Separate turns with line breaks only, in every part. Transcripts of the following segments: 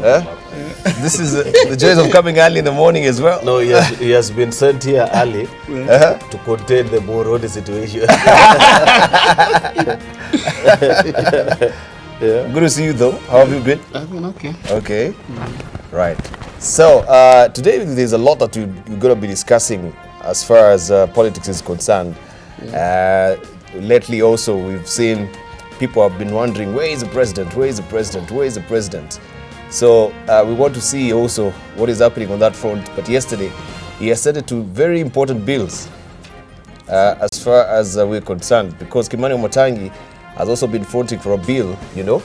This is the joys of coming early in the morning as well.
No, he has been sent here early to contain the Moroni situation.
Good to see you though. How have you been?
I've been okay.
Okay. Right. So today there's a lot that we're going to be discussing as far as politics is concerned. Lately also we've seen people have been wondering, where is the president? Where is the president? Where is the president? So we want to see also what is happening on that front. But yesterday he assented to very important bills as far as we're concerned, because Kimani Motangi has also been fronting for a bill, you know,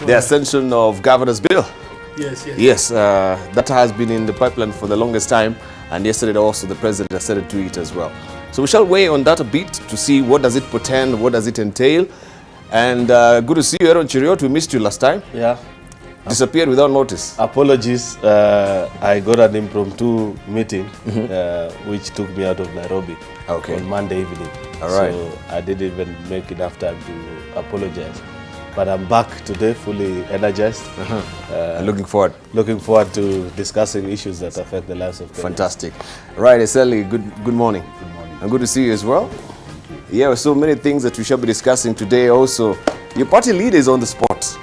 the ascension of governor's bill. Yes, that has been in the pipeline for the longest time, and yesterday also the president assented to it as well. So we shall weigh on that a bit to see what does it portend, what does it entail. And good to see you, Aaron Chiriot. We missed you last time.
Yeah.
Disappeared without notice.
Apologies. I got an impromptu meeting which took me out of Nairobi on Monday evening.
All right.
So I didn't even make enough time to apologize. But I'm back today, fully energized.
Looking forward.
Looking forward to discussing issues that affect the lives of Kenyans.
Fantastic. Right, Eseli, good morning.
Good morning.
And good to see you as well. Yeah, so many things that we shall be discussing today also. Your party leader is on the spot.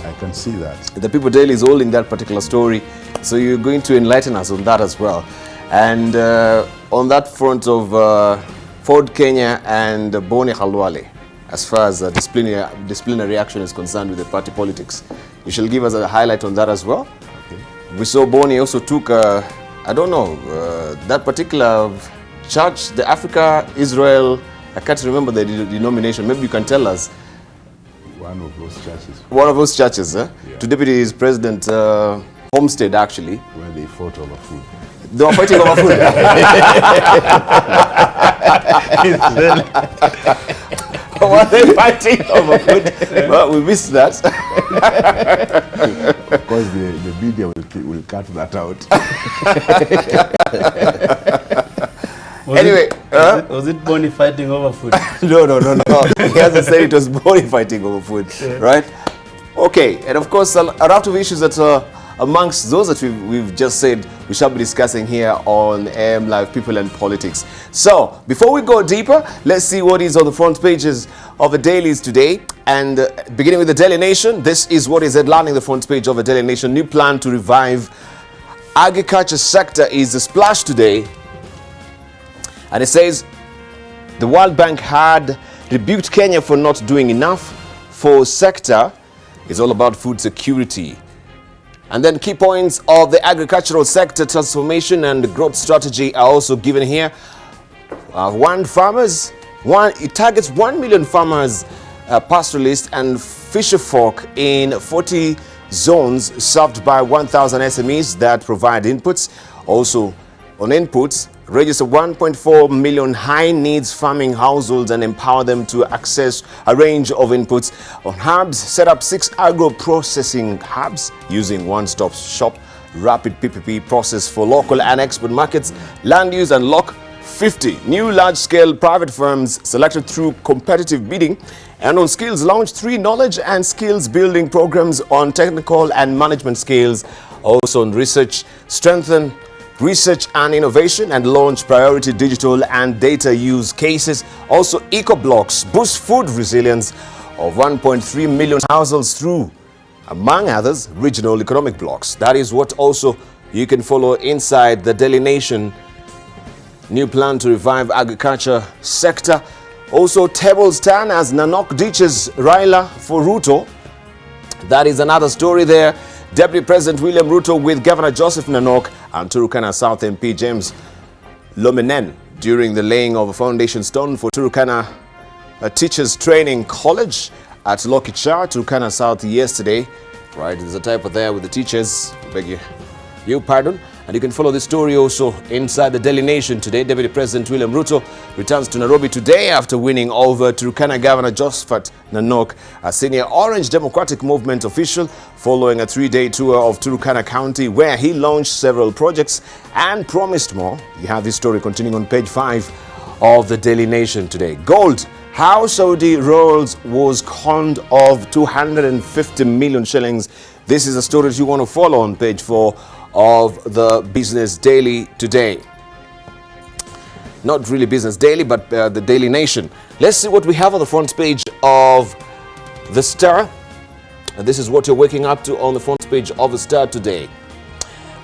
I can see that.
The People Daily is holding that particular story. So you're going to enlighten us on that as well. And on that front of Ford Kenya and Boni Khalwale, as far as disciplinary action is concerned with the party politics, you shall give us a highlight on that as well.
Okay.
We saw Boni also took, I don't know, that particular church, the Africa-Israel, I can't remember the denomination. Maybe you can tell us.
One of those churches.
One of those churches,
Yeah.
To Deputy President Homestead, actually.
Where they fought over food.
They were fighting over food. Were they fighting over food? Well, we missed that.
Of course, the media will cut that out.
Anyway,
Was it Boni fighting over food?
No. He hasn't said it was Boni fighting over food, right? Okay, and of course, a raft of issues that amongst those that we've just said, we shall be discussing here on AM Live People and Politics. So, before we go deeper, let's see what is on the front pages of the dailies today. And beginning with the Daily Nation, this is what is headlining the front page of the Daily Nation. New plan to revive agriculture sector is a splash today. And it says, the World Bank had rebuked Kenya for not doing enough for sector. It's all about food security. And then key points of the agricultural sector transformation and growth strategy are also given here. It targets 1 million farmers, pastoralists and fisher folk in 40 zones served by 1,000 SMEs that provide inputs. Also on inputs, register 1.4 million high-needs farming households and empower them to access a range of inputs. On hubs, set up 6 agro-processing hubs using one-stop shop, rapid PPP process for local and export markets, land use unlock 50 new large-scale private firms selected through competitive bidding, and on skills, launch 3 knowledge and skills building programs on technical and management skills. Also on research, strengthen research and innovation and launch priority digital and data use cases. Also, eco-blocks boost food resilience of 1.3 million households through, among others, regional economic blocks. That is what also you can follow inside the Daily Nation. New plan to revive agriculture sector. Also, tables turn as Nanok ditches Raila for Ruto. That is another story there. Deputy President William Ruto with Governor Joseph Nanok and Turkana South MP James Lomenen during the laying of a foundation stone for Turkana Teachers Training College at Lokichar, Turkana South yesterday. Right, there's a typo there with the teachers. Beg your pardon. And you can follow this story also inside the Daily Nation today. Deputy President William Ruto returns to Nairobi today after winning over Turkana Governor Joseph Nanok, a senior Orange Democratic Movement official, following a 3-day tour of Turkana County where he launched several projects and promised more. You have this story continuing on page 5 of the Daily Nation today. Gold. How Saudi rolls was conned of 250 million shillings This is a story that you want to follow on page 4 of the Business Daily today. Not really Business Daily, but the Daily Nation. Let's see what we have on the front page of the Star. And this is what you're waking up to on the front page of the Star today.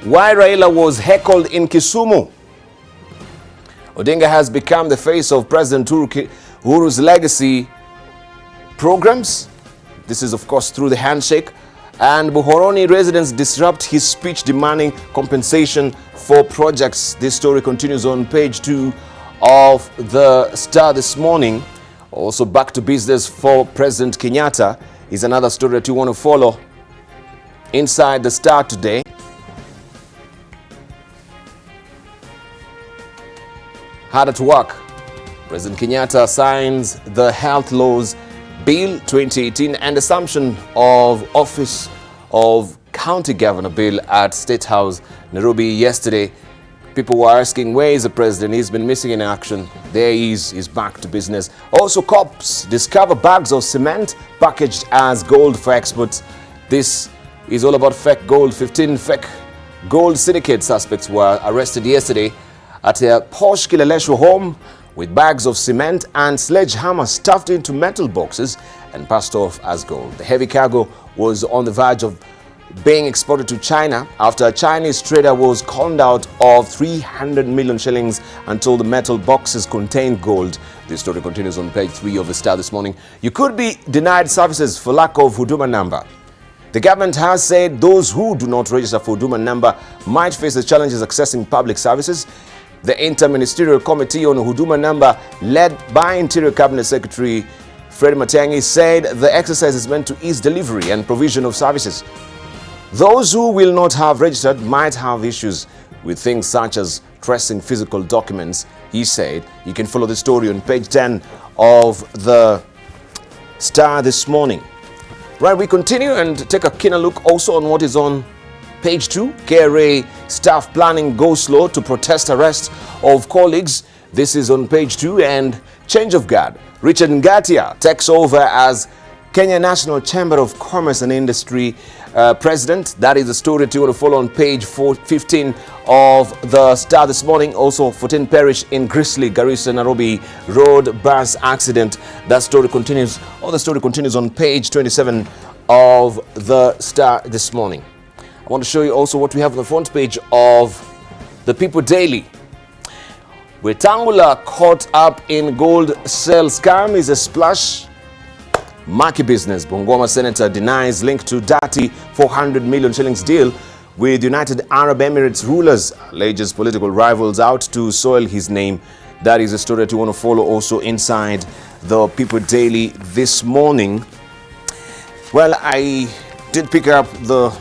Why Raila was heckled in Kisumu. Odinga has become the face of President Uhuru's legacy programs. This is, of course, through the handshake. And Buhoroni residents disrupt his speech demanding compensation for projects. This story continues on page 2 of the Star this morning. Also back to business for President Kenyatta is another story that you want to follow inside the Star today. Hard at work. President Kenyatta signs the Health Laws Bill 2018 and assumption of office of County Governor Bill at State House, Nairobi yesterday. People were asking, where is the president? He's been missing in action. There he is. He's back to business. Also, cops discover bags of cement packaged as gold for exports. This is all about fake gold. 15 fake gold syndicate suspects were arrested yesterday at a posh Kileleshwa home with bags of cement and sledgehammer stuffed into metal boxes and passed off as gold. The heavy cargo was on the verge of being exported to China after a Chinese trader was conned out of 300 million shillings until the metal boxes contained gold. This story continues on page 3 of the Star this morning. You could be denied services for lack of Huduma number. The government has said those who do not register for Huduma number might face the challenges accessing public services. The Interministerial Committee on Huduma Number, led by Interior Cabinet Secretary Fred Matiang'i, said the exercise is meant to ease delivery and provision of services. Those who will not have registered might have issues with things such as tracing physical documents, he said. You can follow the story on page 10 of the Star this morning. Right, we continue and take a keener look also on what is on page 2. KRA staff planning go slow to protest arrest of colleagues. This is on page 2. And change of guard. Richard Ngatia takes over as Kenya National Chamber of Commerce and Industry president. That is the story that you want to follow on page 15 of the Star this morning. Also, 14 perish in Grizzly, Garissa, Nairobi road bus accident. That story continues. The story continues on page 27 of the Star this morning. I want to show you also what we have on the front page of the People Daily. Wetangula caught up in gold sale scam is a splash. Murky business. Bungoma senator denies link to dirty 400 million shillings deal with United Arab Emirates rulers. Alleges political rivals out to soil his name. That is a story that you want to follow also inside the People Daily this morning. Well, I did pick up the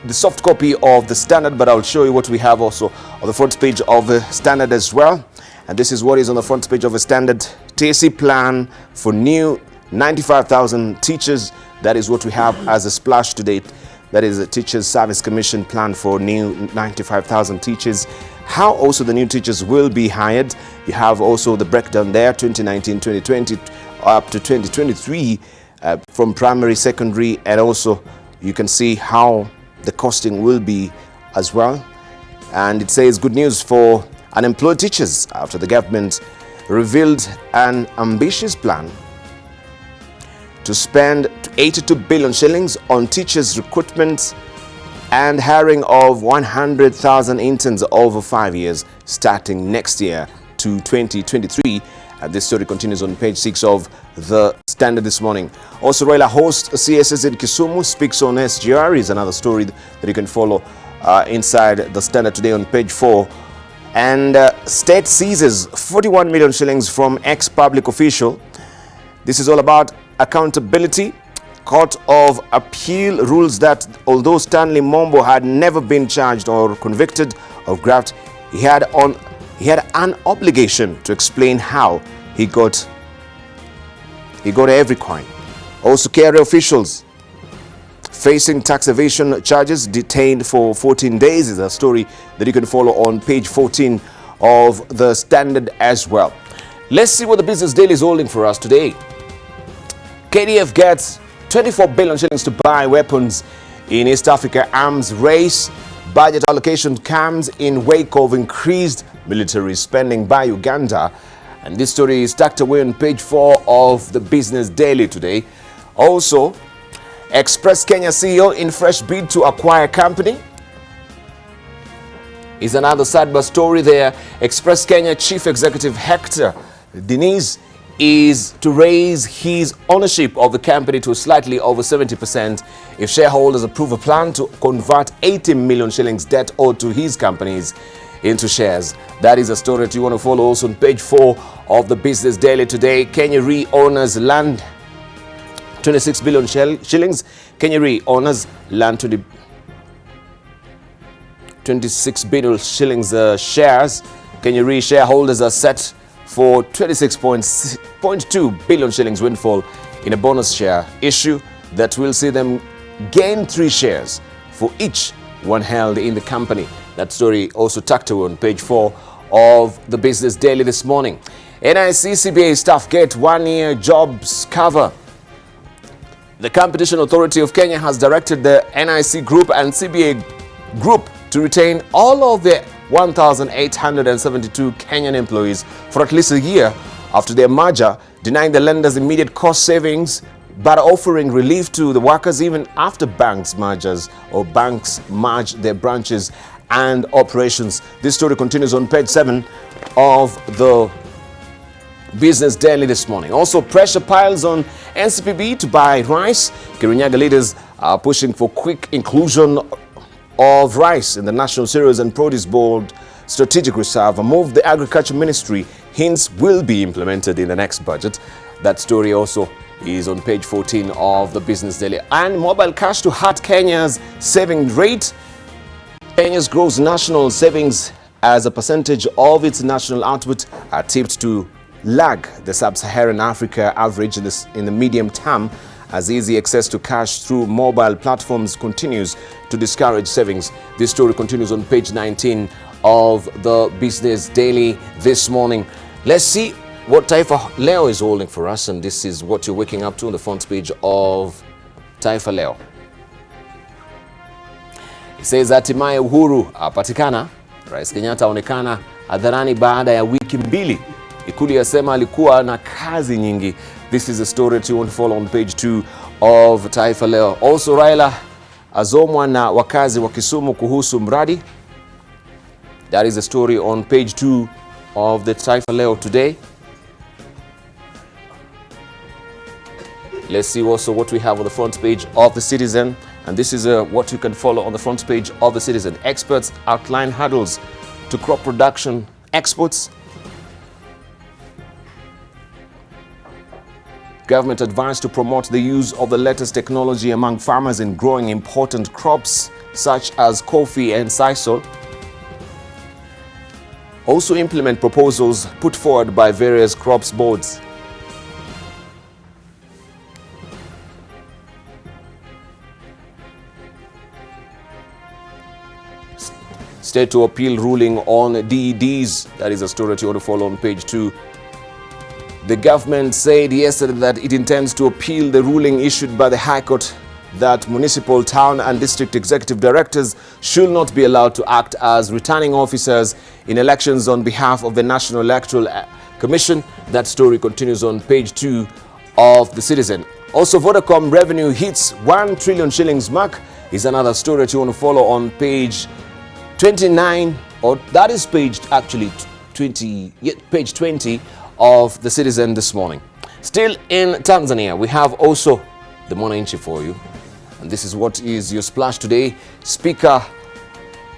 soft copy of the Standard, but I'll show you what we have also on the front page of the Standard as well. And this is what is on the front page of the Standard. TSC plan for new 95,000 teachers. That is what we have as a splash to date. That is a Teachers Service Commission plan for new 95,000 teachers. How also the new teachers will be hired. You have also the breakdown there, 2019-2020 up to 2023 from primary, secondary, and also you can see how the costing will be as well. And it says good news for unemployed teachers after the government revealed an ambitious plan to spend 82 billion shillings on teachers' recruitment and hiring of 100,000 interns over 5 years starting next year to 2023. And this story continues on page 6 of the Standard this morning. Also, Raila hosts CSS in Kisumu, speaks on SGR is another story that you can follow inside the Standard today on page 4. And state seizes 41 million shillings from ex-public official. This is all about accountability. Court of Appeal rules that although Stanley Mombo had never been charged or convicted of graft, he had an obligation to explain how he got every coin. Also, KRA officials facing tax evasion charges, detained for 14 days is a story that you can follow on page 14 of the Standard as well. Let's see what the Business Daily is holding for us today. KDF gets 24 billion shillings to buy weapons in East Africa arms race. Budget allocation comes in wake of increased military spending by Uganda. And this story is tucked away on page 4 of the Business Daily today. Also, Express Kenya CEO in fresh bid to acquire company. Is another sidebar story there. Express Kenya Chief Executive Hector Deniz is to raise his ownership of the company to slightly over 70% if shareholders approve a plan to convert 80 million shillings debt owed to his companies into shares. That is a story that you want to follow also on page 4 of the Business Daily today. Kenya Re owners land 26 billion shillings. Kenya Re owners land 26 billion shillings shares. Kenya Re shareholders are set for 26.2 billion shillings windfall in a bonus share issue that will see them gain 3 shares for each one held in the company. That story also tucked away on page 4 of the Business Daily this morning. NIC CBA staff get 1-year jobs cover. The Competition Authority of Kenya has directed the NIC Group and CBA Group to retain all of their 1,872 Kenyan employees for at least a year after their merger, denying the lenders immediate cost savings but offering relief to the workers even after banks merge their branches and operations. This story continues on page 7 of the Business Daily this morning. Also, pressure piles on NCPB to buy rice. Kirinyaga leaders are pushing for quick inclusion of rice in the National Cereals and Produce Board Strategic Reserve, a move the Agriculture Ministry hints will be implemented in the next budget. That story also is on page 14 of the Business Daily. And mobile cash to hurt Kenya's saving rate. Kenya's gross national savings as a percentage of its national output are tipped to lag the sub-Saharan Africa average in the medium term, as easy access to cash through mobile platforms continues to discourage savings. This story continues on page 19 of the Business Daily this morning. Let's see what Taifa Leo is holding for us, and this is what you're waking up to on the front page of Taifa Leo. It says hatimaye Uhuru apatikana. Rais Kenyatta aonekana hadharani baada ya wiki mbili. Ikulu yasema alikuwa na kazi nyingi. This is a story that you want to follow on page 2 of Taifa Leo. Also, Raila azomwa na wakazi wa Kisumu kuhusu mradi. That is a story on page 2 of the Taifa Leo today. Let's see also what we have on the front page of the Citizen. And this is what you can follow on the front page of the Citizen. Experts outline hurdles to crop production exports. Government advised to promote the use of the latest technology among farmers in growing important crops such as coffee and sisal. Also implement proposals put forward by various crops boards. State to appeal ruling on DEDs. That is a story that you want to follow on page 2. The government said yesterday that it intends to appeal the ruling issued by the High Court that municipal, town and district executive directors should not be allowed to act as returning officers in elections on behalf of the National Electoral Commission. That story continues on page 2 of the Citizen. Also, Vodacom revenue hits 1 trillion shillings mark is another story that you want to follow on page 29, or that is page 20 of the Citizen this morning. Still in Tanzania, we have also the Mwananchi for you. And this is what is your splash today. Speaker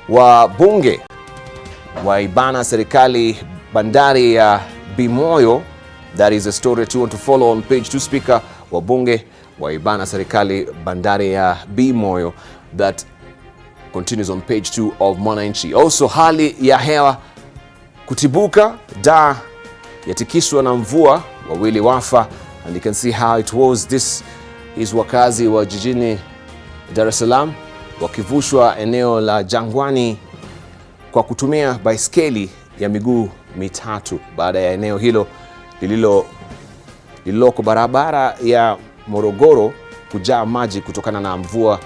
wa bunge waibana serikali bandari ya Bimoyo. That is a story that you want to follow on page 2. Speaker wa bunge waibana serikali bandari ya Bimoyo. That continues on page 2 of Mwananchi. Also, hali ya hewa kutibuka, Dar yatikiswa na mvua, wawili wafa, and you can see how it was. This is wakazi wa jijini Dar es Salaam wakivushwa eneo la Jangwani kwa kutumia baiskeli ya miguu mitatu baada ya eneo hilo lililoko barabara ya Morogoro kujaa maji kutokana na mvua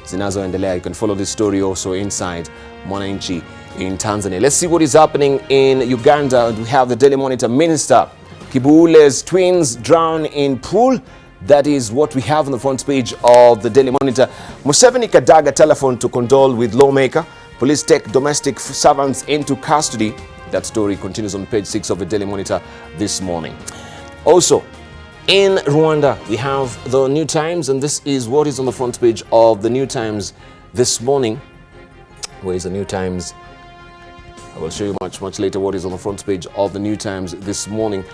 zinazoendelea. You can follow this story also inside Mwananchi in Tanzania. Let's see what is happening in Uganda. We have the Daily Monitor. Minister Kibule's twins drown in pool. That is what we have on the front page of the Daily Monitor. Museveni Kadaga telephone to condole with lawmaker. Police take domestic servants into custody. That story continues on page 6 of the Daily Monitor this morning. Also, in Rwanda, we have the New Times, and this is what is on the front page of the New Times this morning. Where is the New Times? I will show you much later what is on the front page of the New Times this morning.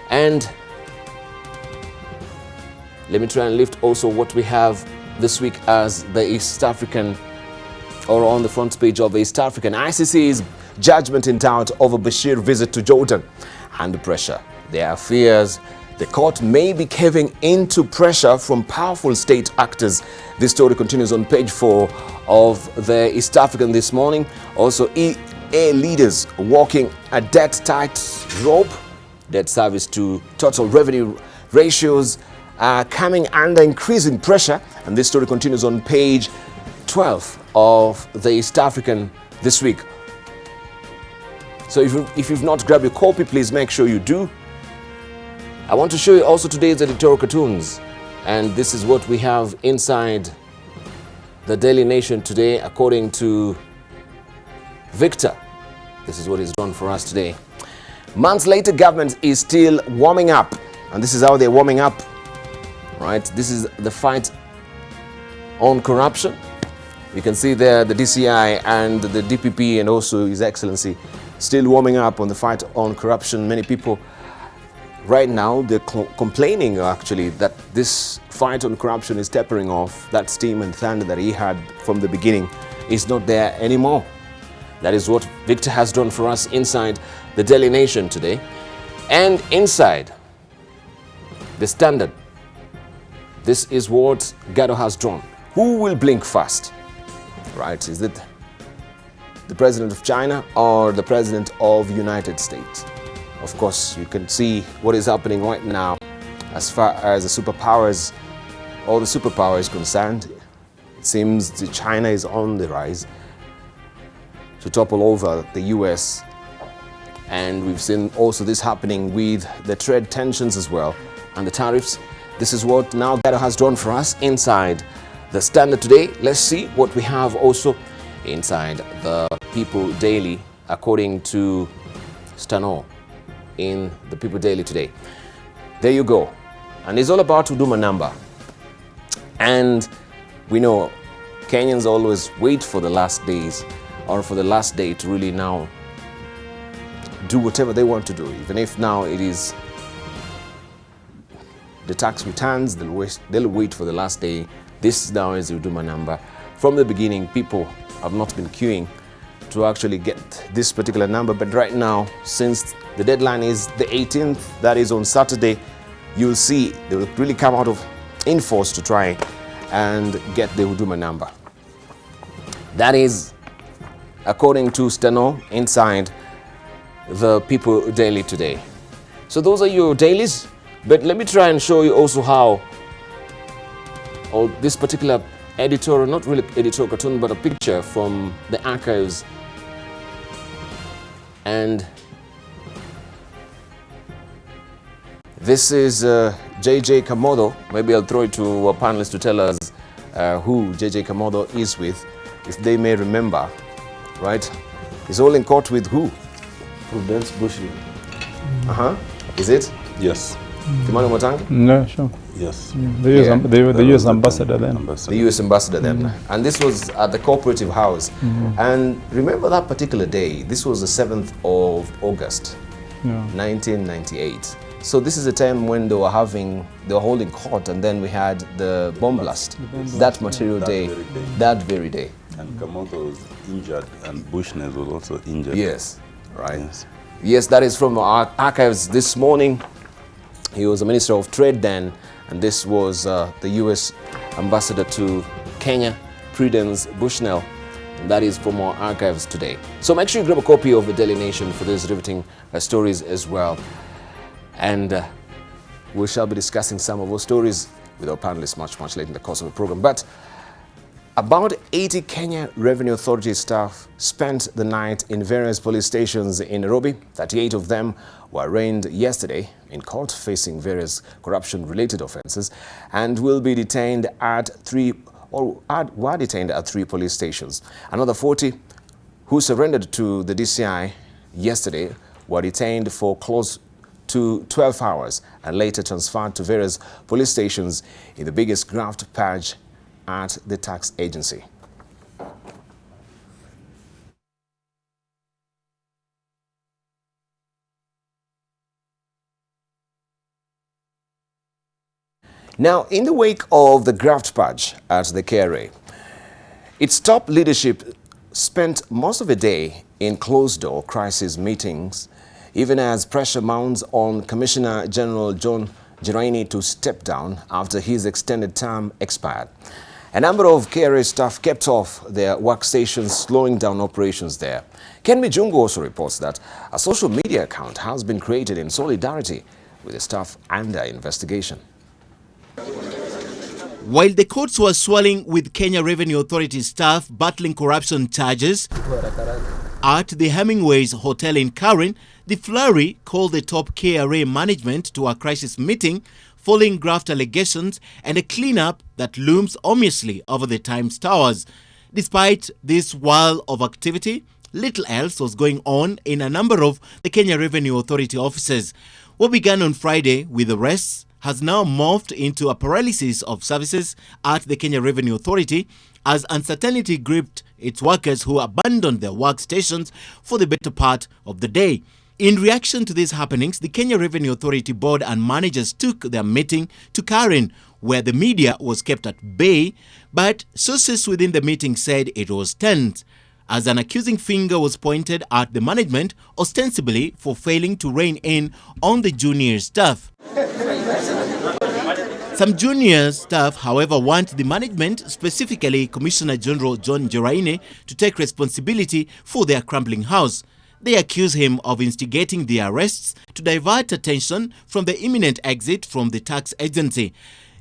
And let me try and lift also what we have this week as the East African, or on the front page of the East African. ICC's judgment in doubt over Bashir visit to Jordan. Under pressure. There are fears the court may be caving into pressure from powerful state actors. This story continues on page 4 of the East African this morning. Also, EA leaders walking a debt-tight rope. Debt service to total revenue ratios are coming under increasing pressure. And this story continues on page 12 of the East African this week. So if you've not grabbed your copy, please make sure you do. I want to show you also today's editorial cartoons, and this is what we have inside the Daily Nation today. According to Victor, this is what is done for us today. Months later, government is still warming up, and this is how they're warming up, right? This is the fight on corruption. You can see there the DCI and the DPP and also His Excellency still warming up on the fight on corruption. Many people right now, they're complaining actually that this fight on corruption is tapering off. That steam and thunder that he had from the beginning is not there anymore. That is what Victor has done for us inside the Daily Nation today. And inside the Standard, this is what Gado has drawn. Who will blink first? Right? Is it the president of China or the president of the United States? Of course, you can see what is happening right now as far as the superpowers, all the superpowers concerned. It seems that China is on the rise to topple over the US. And we've seen also this happening with the trade tensions as well and the tariffs. This is what now Gado has done for us inside the Standard today. Let's see what we have also inside the People Daily, according to Stano in the People Daily today. There you go. And it's all about Huduma number. And we know Kenyans always wait for the last days or for the last day to really now do whatever they want to do. Even if now it is the tax returns, they'll wait for the last day. This now is the Huduma number. From the beginning, people have not been queuing to actually get this particular number, but right now, since the deadline is the 18th, that is on Saturday, you'll see they will really come out in force to try and get the Huduma number. That is according to Steno inside the People Daily today. So those are your dailies, but let me try and show you also how this particular editorial, not really editorial cartoon, but a picture from the archives. And this is JJ Kamodo. Maybe I'll throw it to our panelists to tell us who JJ Kamodo is with, if they may remember, right? He's holding court with who?
Prudence Bushy.
Is it?
Yes.
Kimani Motangi?
No, sure.
Yes.
The US ambassador then.
The US ambassador then. And this was at the Cooperative House. And remember that particular day, this was the 7th of August, 1998. So this is a time when they were holding court, and then we had the bomb blast, that material day, that very day.
And Kamoto was injured, and Bushnell was also injured.
Yes, right. Yes, that is from our archives this morning. He was a Minister of Trade then, and this was the US ambassador to Kenya, Prudence Bushnell. And that is from our archives today. So make sure you grab a copy of the Daily Nation for these riveting stories as well. And we shall be discussing some of those stories with our panelists much later in the course of the program. But about 80 Kenya Revenue Authority staff spent the night in various police stations in Nairobi. 38 of them were arraigned yesterday in court facing various corruption-related offences and will be detained at were detained at 3 police stations. Another 40 who surrendered to the DCI yesterday were detained for close to 12 hours and later transferred to various police stations in the biggest graft purge at the tax agency. Now, in the wake of the graft purge at the KRA, its top leadership spent most of the day in closed-door crisis meetings, even as pressure mounts on Commissioner General John Njiraini to step down after his extended term expired. A number of KRA staff kept off their workstations, slowing down operations there. Ken Mijungu also reports that a social media account has been created in solidarity with the staff under investigation.
While the courts were swirling with Kenya Revenue Authority staff battling corruption charges, at the Hemingway's Hotel in Karen, the flurry called the top KRA management to a crisis meeting following graft allegations and a cleanup that looms ominously over the Times Towers. Despite this whirl of activity, little else was going on in a number of the Kenya Revenue Authority offices. What began on Friday with arrests has now morphed into a paralysis of services at the Kenya Revenue Authority as uncertainty gripped its workers who abandoned their workstations for the better part of the day. In reaction to these happenings, the Kenya Revenue Authority board and managers took their meeting to Karen, where the media was kept at bay, but sources within the meeting said it was tense, as an accusing finger was pointed at the management, ostensibly for failing to rein in on the junior staff. Some junior staff, however, want the management, specifically Commissioner General John Njiraini, to take responsibility for their crumbling house. They accuse him of instigating the arrests to divert attention from the imminent exit from the tax agency.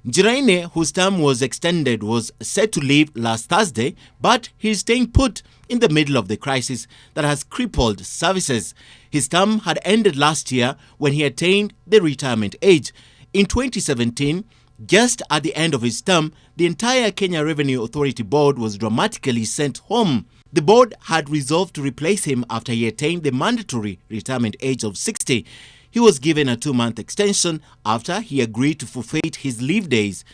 Njiraini, whose term was extended, was set to leave last Thursday, but he is staying put in the middle of the crisis that has crippled services. His term had ended last year when he attained the retirement age. In 2017, just at the end of his term, the entire Kenya Revenue Authority board was dramatically sent home. The board had resolved to replace him after he attained the mandatory retirement age of 60. He was given a 2-month extension after he agreed to forfeit his leave days.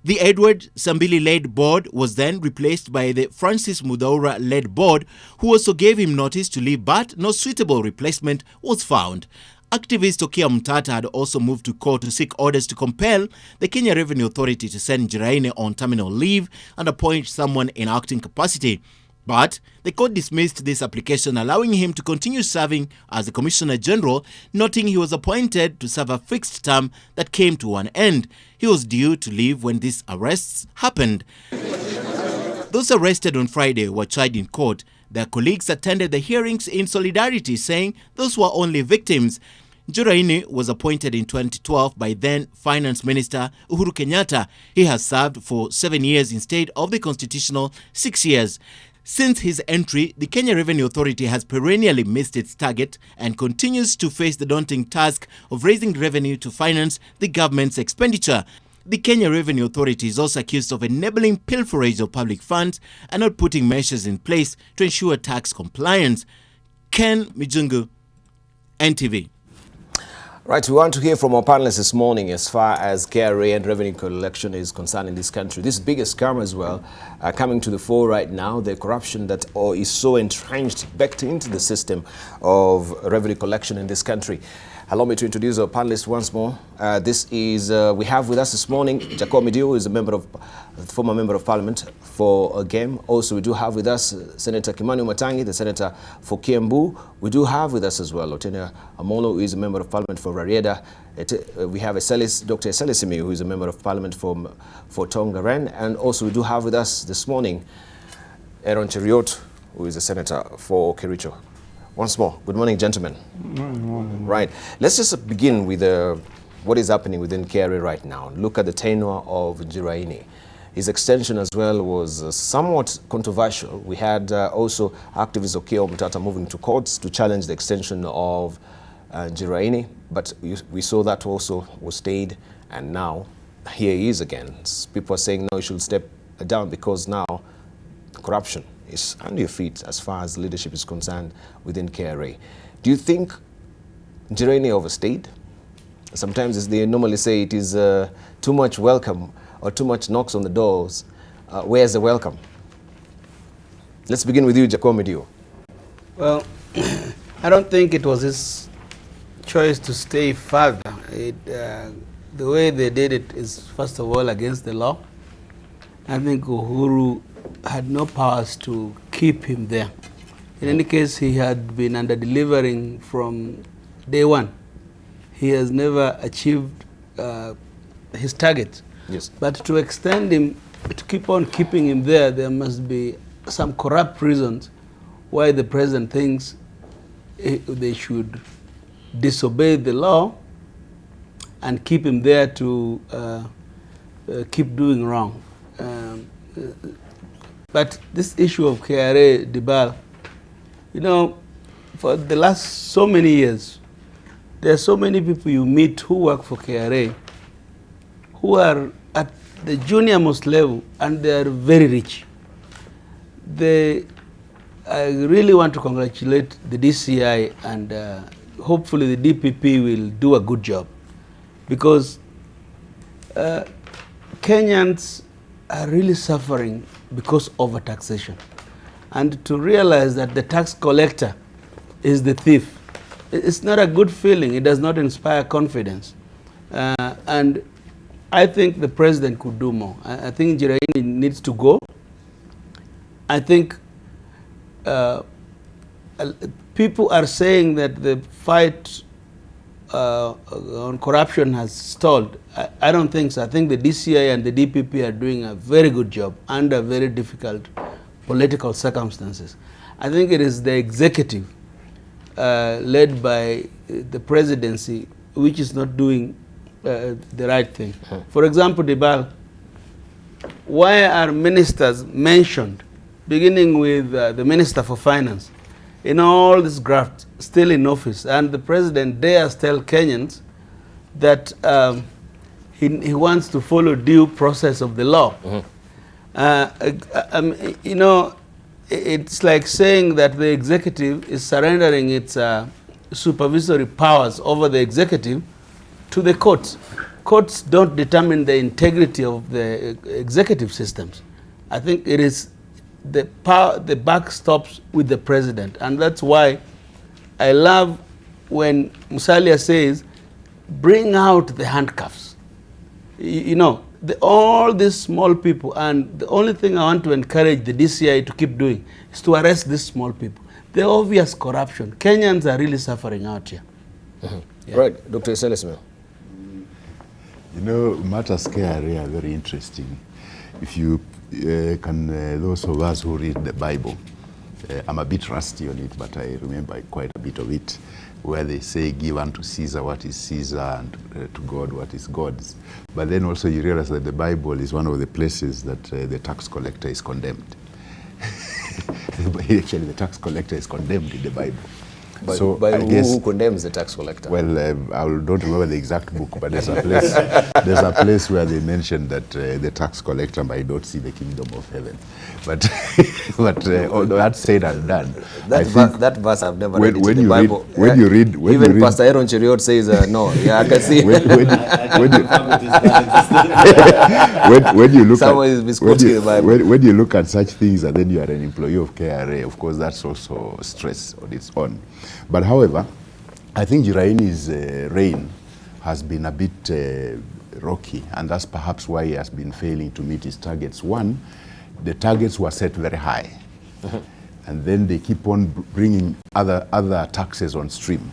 The Edward Sambili-led board was then replaced by the Francis Mudaura-led board, who also gave him notice to leave, but no suitable replacement was found. Activist Okia Mtata had also moved to court to seek orders to compel the Kenya Revenue Authority to send Njiraini on terminal leave and appoint someone in acting capacity. But the court dismissed this application, allowing him to continue serving as the Commissioner General, noting he was appointed to serve a fixed term that came to an end. He was due to leave when these arrests happened. Those arrested on Friday were tried in court. Their colleagues attended the hearings in solidarity, saying those were only victims. Njiraini was appointed in 2012 by then Finance Minister Uhuru Kenyatta. He has served for 7 years instead of the constitutional 6 years. Since his entry, the Kenya Revenue Authority has perennially missed its target and continues to face the daunting task of raising revenue to finance the government's expenditure. The Kenya Revenue Authority is also accused of enabling pilferage of public funds and not putting measures in place to ensure tax compliance. Ken Mijungu, NTV.
Right, we want to hear from our panelists this morning as far as KRA and revenue collection is concerned in this country. This biggest scam as well coming to the fore right now, the corruption that is so entrenched, backed into the system of revenue collection in this country. Allow me to introduce our panelists once more. We have with us this morning Jacob Midio, who is a former member of Parliament for a game. Also, we do have with us Senator Kimani Matangi, the Senator for Kiambu. We do have with us as well Otenia Amolo, who is a member of Parliament for Rarieda. We have Dr. Eselisimi, who is a member of Parliament for Tongaren. And also, we do have with us this morning Aaron Cheriot, who is a Senator for Kericho. Once more, good morning, gentlemen.
Good morning.
Right, let's just begin with what is happening within KRA right now. Look at the tenure of Njiraini. His extension as well was somewhat controversial. We had also activist Okiya Omtata moving to courts to challenge the extension of Njiraini, but we saw that also was stayed, and now here he is again. People are saying no, you should step down because now corruption is under your feet as far as leadership is concerned within KRA. Do you think Njiraini overstayed? Sometimes, as they normally say, it is too much welcome or too much knocks on the doors. Where's the welcome? Let's begin with you, Jacomedio.
Well, I don't think it was his choice to stay further. The way they did it is, first of all, against the law. I think Uhuru had no powers to keep him there. In any case, he had been under-delivering from day one. He has never achieved his target.
Yes.
But to extend him, to keep on keeping him there, there must be some corrupt reasons why the president thinks they should disobey the law and keep him there to keep doing wrong. But this issue of KRA, Debarl, you know, for the last so many years, there are so many people you meet who work for KRA who are at the junior most level and they are very rich. I really want to congratulate the DCI, and hopefully the DPP will do a good job, because Kenyans are really suffering because of overtaxation. And to realize that the tax collector is the thief, it's not a good feeling. It does not inspire confidence. And I think the president could do more. I think Njiraini needs to go. I think people are saying that the fight on corruption has stalled. I don't think so. I think the DCI and the DPP are doing a very good job under very difficult political circumstances. I think it is the executive led by the presidency which is not doing the right thing. For example, Debarl, why are ministers mentioned, beginning with the Minister for Finance, in all this graft, still in office, and the president dares tell Kenyans that he wants to follow due process of the law? You know, it's like saying that the executive is surrendering its supervisory powers over the executive to the courts. Courts don't determine the integrity of the executive systems. I think it is the power, the buck stops with the president. And that's why I love when Musalia says, bring out the handcuffs. You know, all these small people, and the only thing I want to encourage the DCI to keep doing is to arrest these small people. The obvious corruption. Kenyans are really suffering out here.
Yeah. Right, Dr. Selesmel.
You know, matters KRA are very interesting. If you those of us who read the Bible, I'm a bit rusty on it, but I remember quite a bit of it, where they say, give unto Caesar what is Caesar, and to God what is God's. But then also you realize that the Bible is one of the places that the tax collector is condemned. Actually, the tax collector is condemned in the Bible.
But
so
by
who
condemns the tax collector?
Well, I don't remember the exact book, but there's a place. There's a place where they mention that the tax collector might not see the kingdom of heaven. But although that's said and done,
that verse I've never read it in the Bible.
When you read,
even Pastor Aaron Cheriot says no. Yeah, I can see.
When you look at such things, and then you are an employee of KRA, of course, that's also stress on its own. But however, I think Njiraini's reign has been a bit rocky, and that's perhaps why he has been failing to meet his targets. One, the targets were set very high, and then they keep on bringing other taxes on stream,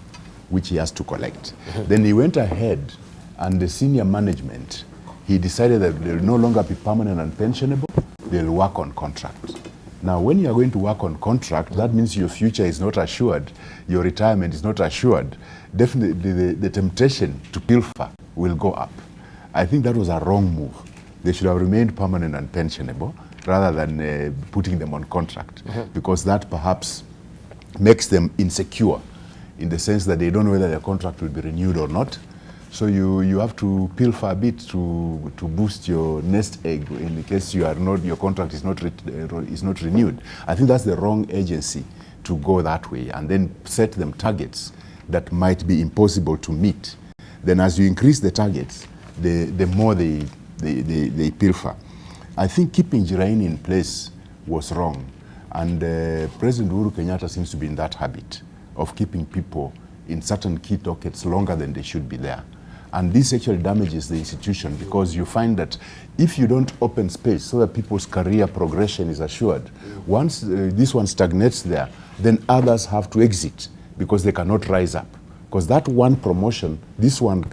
which he has to collect. Then he went ahead, and the senior management, he decided that they'll no longer be permanent and pensionable, they'll work on contracts. Now, when you are going to work on contract, that means your future is not assured, your retirement is not assured. Definitely the temptation to pilfer will go up. I think that was a wrong move. They should have remained permanent and pensionable rather than putting them on contract, because that perhaps makes them insecure in the sense that they don't know whether their contract will be renewed or not. So you have to pilfer a bit to boost your nest egg in the case you are not, your contract is not renewed. I think that's the wrong agency to go that way and then set them targets that might be impossible to meet. Then as you increase the targets, the more they pilfer. I think keeping Jiraini in place was wrong, and President Uhuru Kenyatta seems to be in that habit of keeping people in certain key dockets longer than they should be there. And this actually damages the institution, because you find that if you don't open space so that people's career progression is assured, once this one stagnates there, then others have to exit because they cannot rise up. Because that one promotion, this one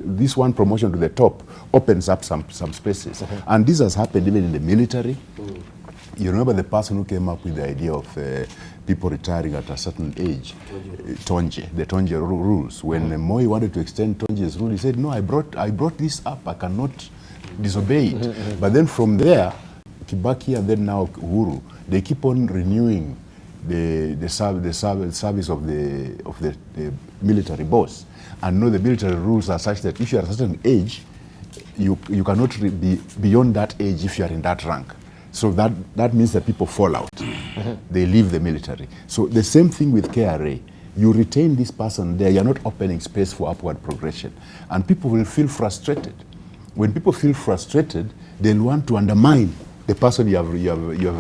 promotion to the top opens up some spaces. And this has happened even in the military. You remember the person who came up with the idea of people retiring at a certain age, the Tonje rules. When Moi wanted to extend Tonje's rule, he said, no, I brought this up, I cannot disobey it. But then from there, Kibaki and then now Uhuru, they keep on renewing the service of the military boss. And know the military rules are such that if you are at a certain age, you cannot be beyond that age if you are in that rank. So that means that people fall out. They leave the military. So the same thing with KRA. You retain this person there, you're not opening space for upward progression. And people will feel frustrated. When people feel frustrated, they'll want to undermine the person you have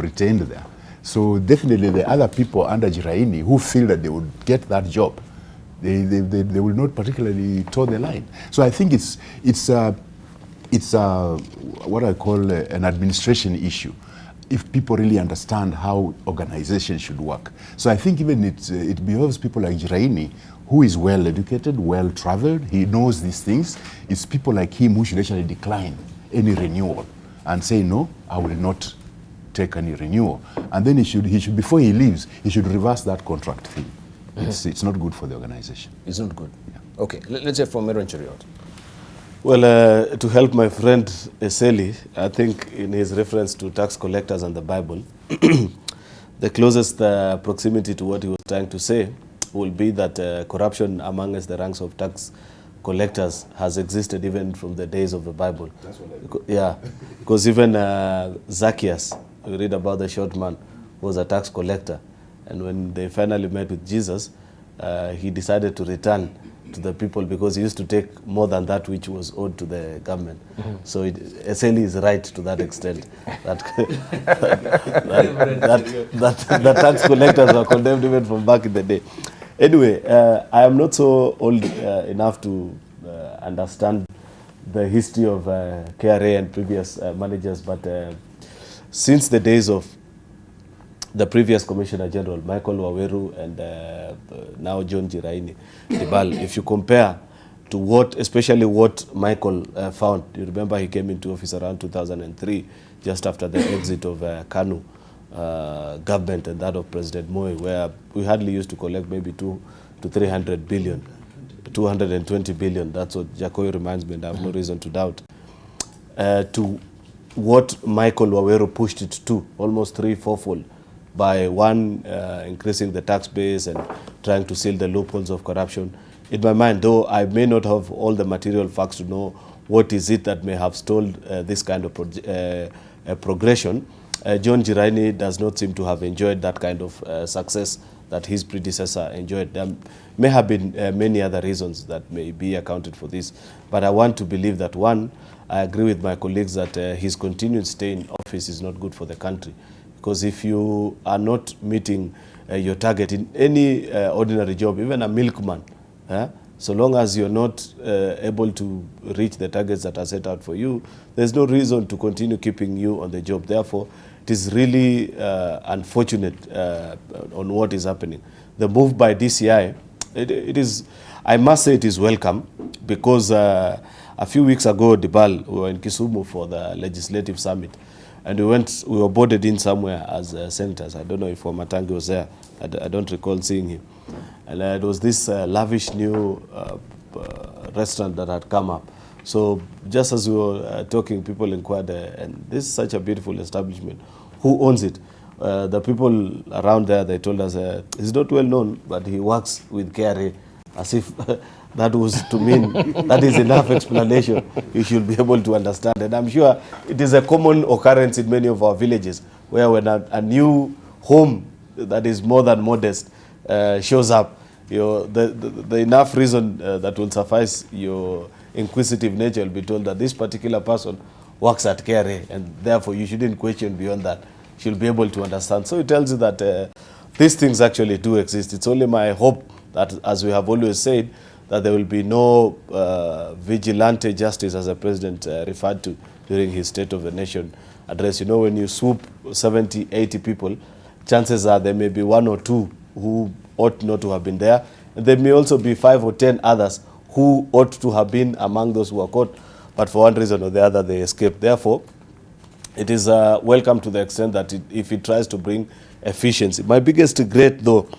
retained there. So definitely the other people under Jiraini who feel that they would get that job, they will not particularly toe the line. So I think it's what I call an administration issue, if people really understand how organizations should work. So I think even it behoves people like Jiraini, who is well educated, well traveled, he knows these things. It's people like him who should actually decline any renewal and say, no, I will not take any renewal. And then he should before he leaves, he should reverse that contract thing. It's not good for the organization.
It's not good. Yeah. Okay, let's hear from Meron Cheriot.
Well, to help my friend Eseli, I think in his reference to tax collectors and the Bible, the closest proximity to what he was trying to say will be that corruption amongst the ranks of tax collectors has existed even from the days of the Bible. That's what yeah, because even Zacchaeus, we read about the short man, was a tax collector. And when they finally met with Jesus, he decided to return to the people because he used to take more than that which was owed to the government. So Eseli is right to that extent. That tax collectors were condemned even from back in the day. Anyway, I am not so old enough to understand the history of KRA and previous managers, but since the days of the previous Commissioner General, Michael Waweru, and now John Jiraini, Debarl, if you compare to especially what Michael found, you remember he came into office around 2003, just after the exit of KANU government and that of President Moi, where we hardly used to collect maybe 200 to 300 billion, 220 billion. That's what Jacoy reminds me, and I have no reason to doubt. To what Michael Waweru pushed it to, almost 3-4-fold, by one, increasing the tax base and trying to seal the loopholes of corruption. In my mind, though I may not have all the material facts to know what is it that may have stalled this kind of progression, John Jiraini does not seem to have enjoyed that kind of success that his predecessor enjoyed. There may have been many other reasons that may be accounted for this, but I want to believe that, one, I agree with my colleagues that his continued stay in office is not good for the country. Because if you are not meeting your target in any ordinary job, even a milkman, so long as you're not able to reach the targets that are set out for you, there's no reason to continue keeping you on the job. Therefore, it is really unfortunate on what is happening. The move by DCI, it is, I must say it is welcome, because a few weeks ago, Debarl, we were in Kisumu for the legislative summit, and we were boarded in somewhere as senators. I don't know if Wamatangi was there. I don't recall seeing him. And it was this lavish new restaurant that had come up. So just as we were talking, people inquired, and this is such a beautiful establishment. Who owns it? The people around there, they told us, he's not well known, but he works with KRA, as if that was to mean that is enough explanation. You should be able to understand. And I'm sure it is a common occurrence in many of our villages, where when a new home that is more than modest shows up, the enough reason that will suffice your inquisitive nature will be told that this particular person works at KRA, and therefore you shouldn't question beyond that. She'll be able to understand. So it tells you that these things actually do exist. It's only my hope that, as we have always said, that there will be no vigilante justice, as the president referred to during his State of the Nation address. You know, when you swoop 70, 80 people, chances are there may be one or two who ought not to have been there. And there may also be 5 or 10 others who ought to have been among those who were caught, but for one reason or the other they escaped. Therefore, it is welcome to the extent that if it tries to bring efficiency. My biggest regret, though,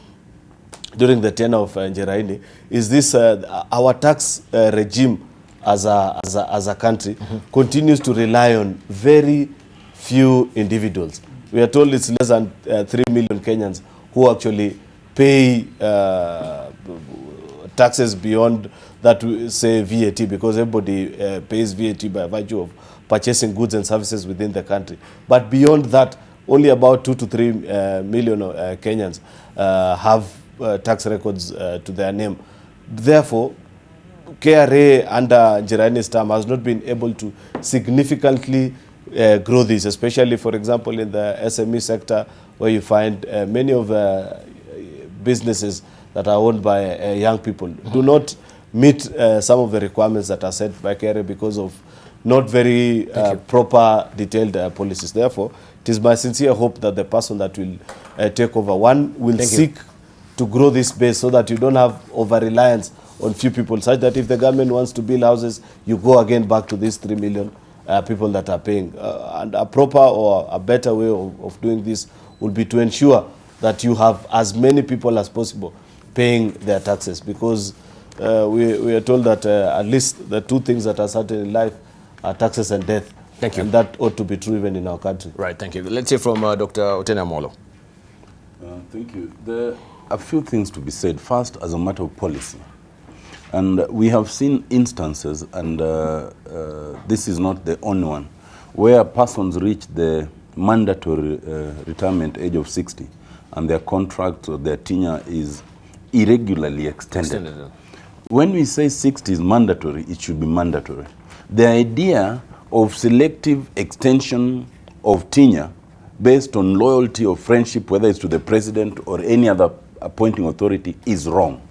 during the tenure of Njeraini, is this: our tax regime as a country continues to rely on very few individuals. We are told it's less than 3 million Kenyans who actually pay taxes beyond that, say, VAT, because everybody pays VAT by virtue of purchasing goods and services within the country. But beyond that, only about 2 to 3 million Kenyans have tax records to their name. Therefore, KRA under Njeraini's term has not been able to significantly grow this, especially, for example, in the SME sector, where you find many of the businesses that are owned by young people do not meet some of the requirements that are set by KRA because of not very proper, detailed policies. Therefore, it is my sincere hope that the person that will take over, one, will seek to grow this base so that you don't have over-reliance on few people, such that if the government wants to build houses, you go again back to these 3 million people that are paying. And a proper or a better way of doing this would be to ensure that you have as many people as possible paying their taxes, because we are told that at least the two things that are certain in life are taxes and death.
Thank you.
And that ought to be true even in our country.
Right, thank you. Let's hear from Dr. Otena Molo.
Thank you. There are a few things to be said. First, as a matter of policy. And we have seen instances, and this is not the only one, where persons reach the mandatory retirement age of 60 and their contract or their tenure is irregularly extended. When we say 60 is mandatory, it should be mandatory. The idea of selective extension of tenure based on loyalty or friendship, whether it's to the president or any other appointing authority, is wrong.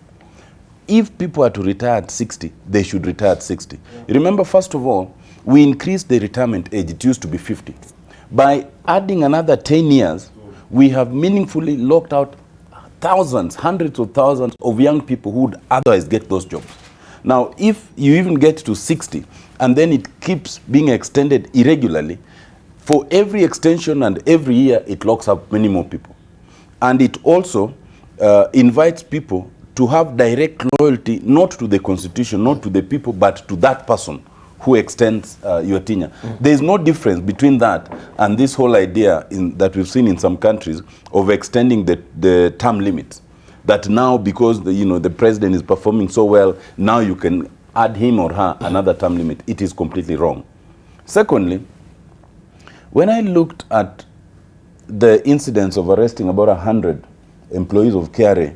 If people are to retire at 60, they should retire at 60. Remember, first of all, we increased the retirement age. It used to be 50. By adding another 10 years, we have meaningfully locked out thousands, hundreds of thousands of young people who would otherwise get those jobs. Now, if you even get to 60, and then it keeps being extended irregularly, for every extension and every year, it locks up many more people. And it also invites people to have direct loyalty, not to the constitution, not to the people, but to that person who extends your tenure. There is no difference between that and this whole idea that we've seen in some countries of extending the term limits. That now, because the president is performing so well, now you can add him or her another term limit. It is completely wrong. Secondly, when I looked at the incidents of arresting about 100 employees of KRA,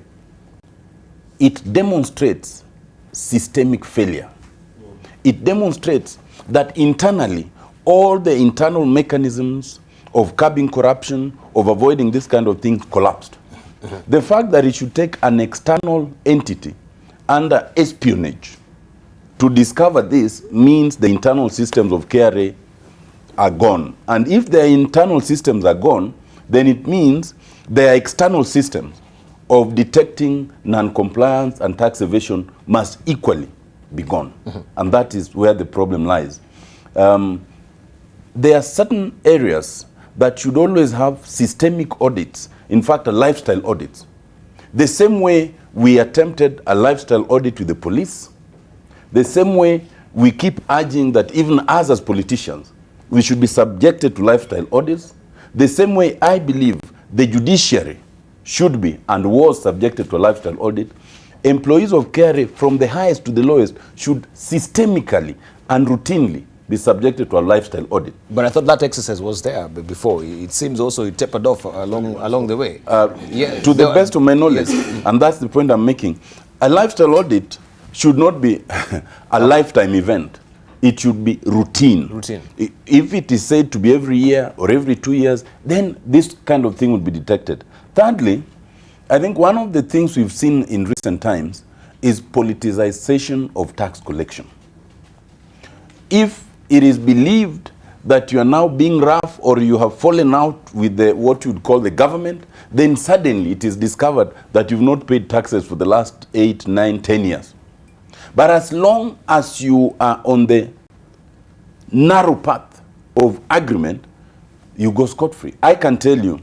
it demonstrates systemic failure. It demonstrates that internally, all the internal mechanisms of curbing corruption, of avoiding this kind of thing, collapsed. The fact that it should take an external entity under espionage to discover this means the internal systems of KRA are gone. And if their internal systems are gone, then it means their external systems of detecting non-compliance and tax evasion must equally be gone. And that is where the problem lies. There are certain areas that should always have systemic audits, in fact, a lifestyle audit. The same way we attempted a lifestyle audit with the police, the same way we keep urging that even us as politicians, we should be subjected to lifestyle audits, the same way I believe the judiciary should be and was subjected to a lifestyle audit, employees of KRA from the highest to the lowest should systemically and routinely be subjected to a lifestyle audit.
But I thought that exercise was there before. It seems also it tapered off along the way.
To the best of my knowledge, yes. And that's the point I'm making, a lifestyle audit should not be a lifetime event. It should be routine. If it is said to be every year or every 2 years, then this kind of thing would be detected. Thirdly, I think one of the things we've seen in recent times is politicization of tax collection. If it is believed that you are now being rough or you have fallen out with what you would call the government, then suddenly it is discovered that you've not paid taxes for the last 8, 9, 10 years. But as long as you are on the narrow path of agreement, you go scot-free. I can tell you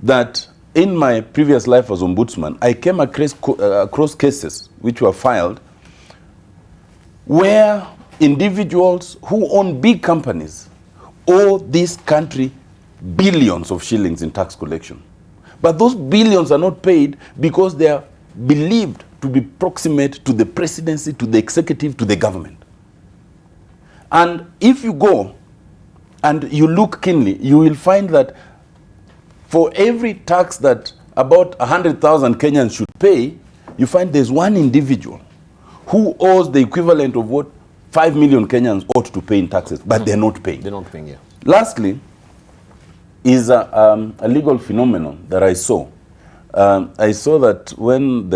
that in my previous life as ombudsman, I came across cases which were filed where individuals who own big companies owe this country billions of shillings in tax collection. But those billions are not paid because they are believed to be proximate to the presidency, to the executive, to the government. And if you go and you look keenly, you will find that for every tax that about 100,000 Kenyans should pay, you find there's one individual who owes the equivalent of what 5 million Kenyans ought to pay in taxes, but they're not paying.
They're not paying, yeah.
Lastly, is a legal phenomenon that I saw. I saw that when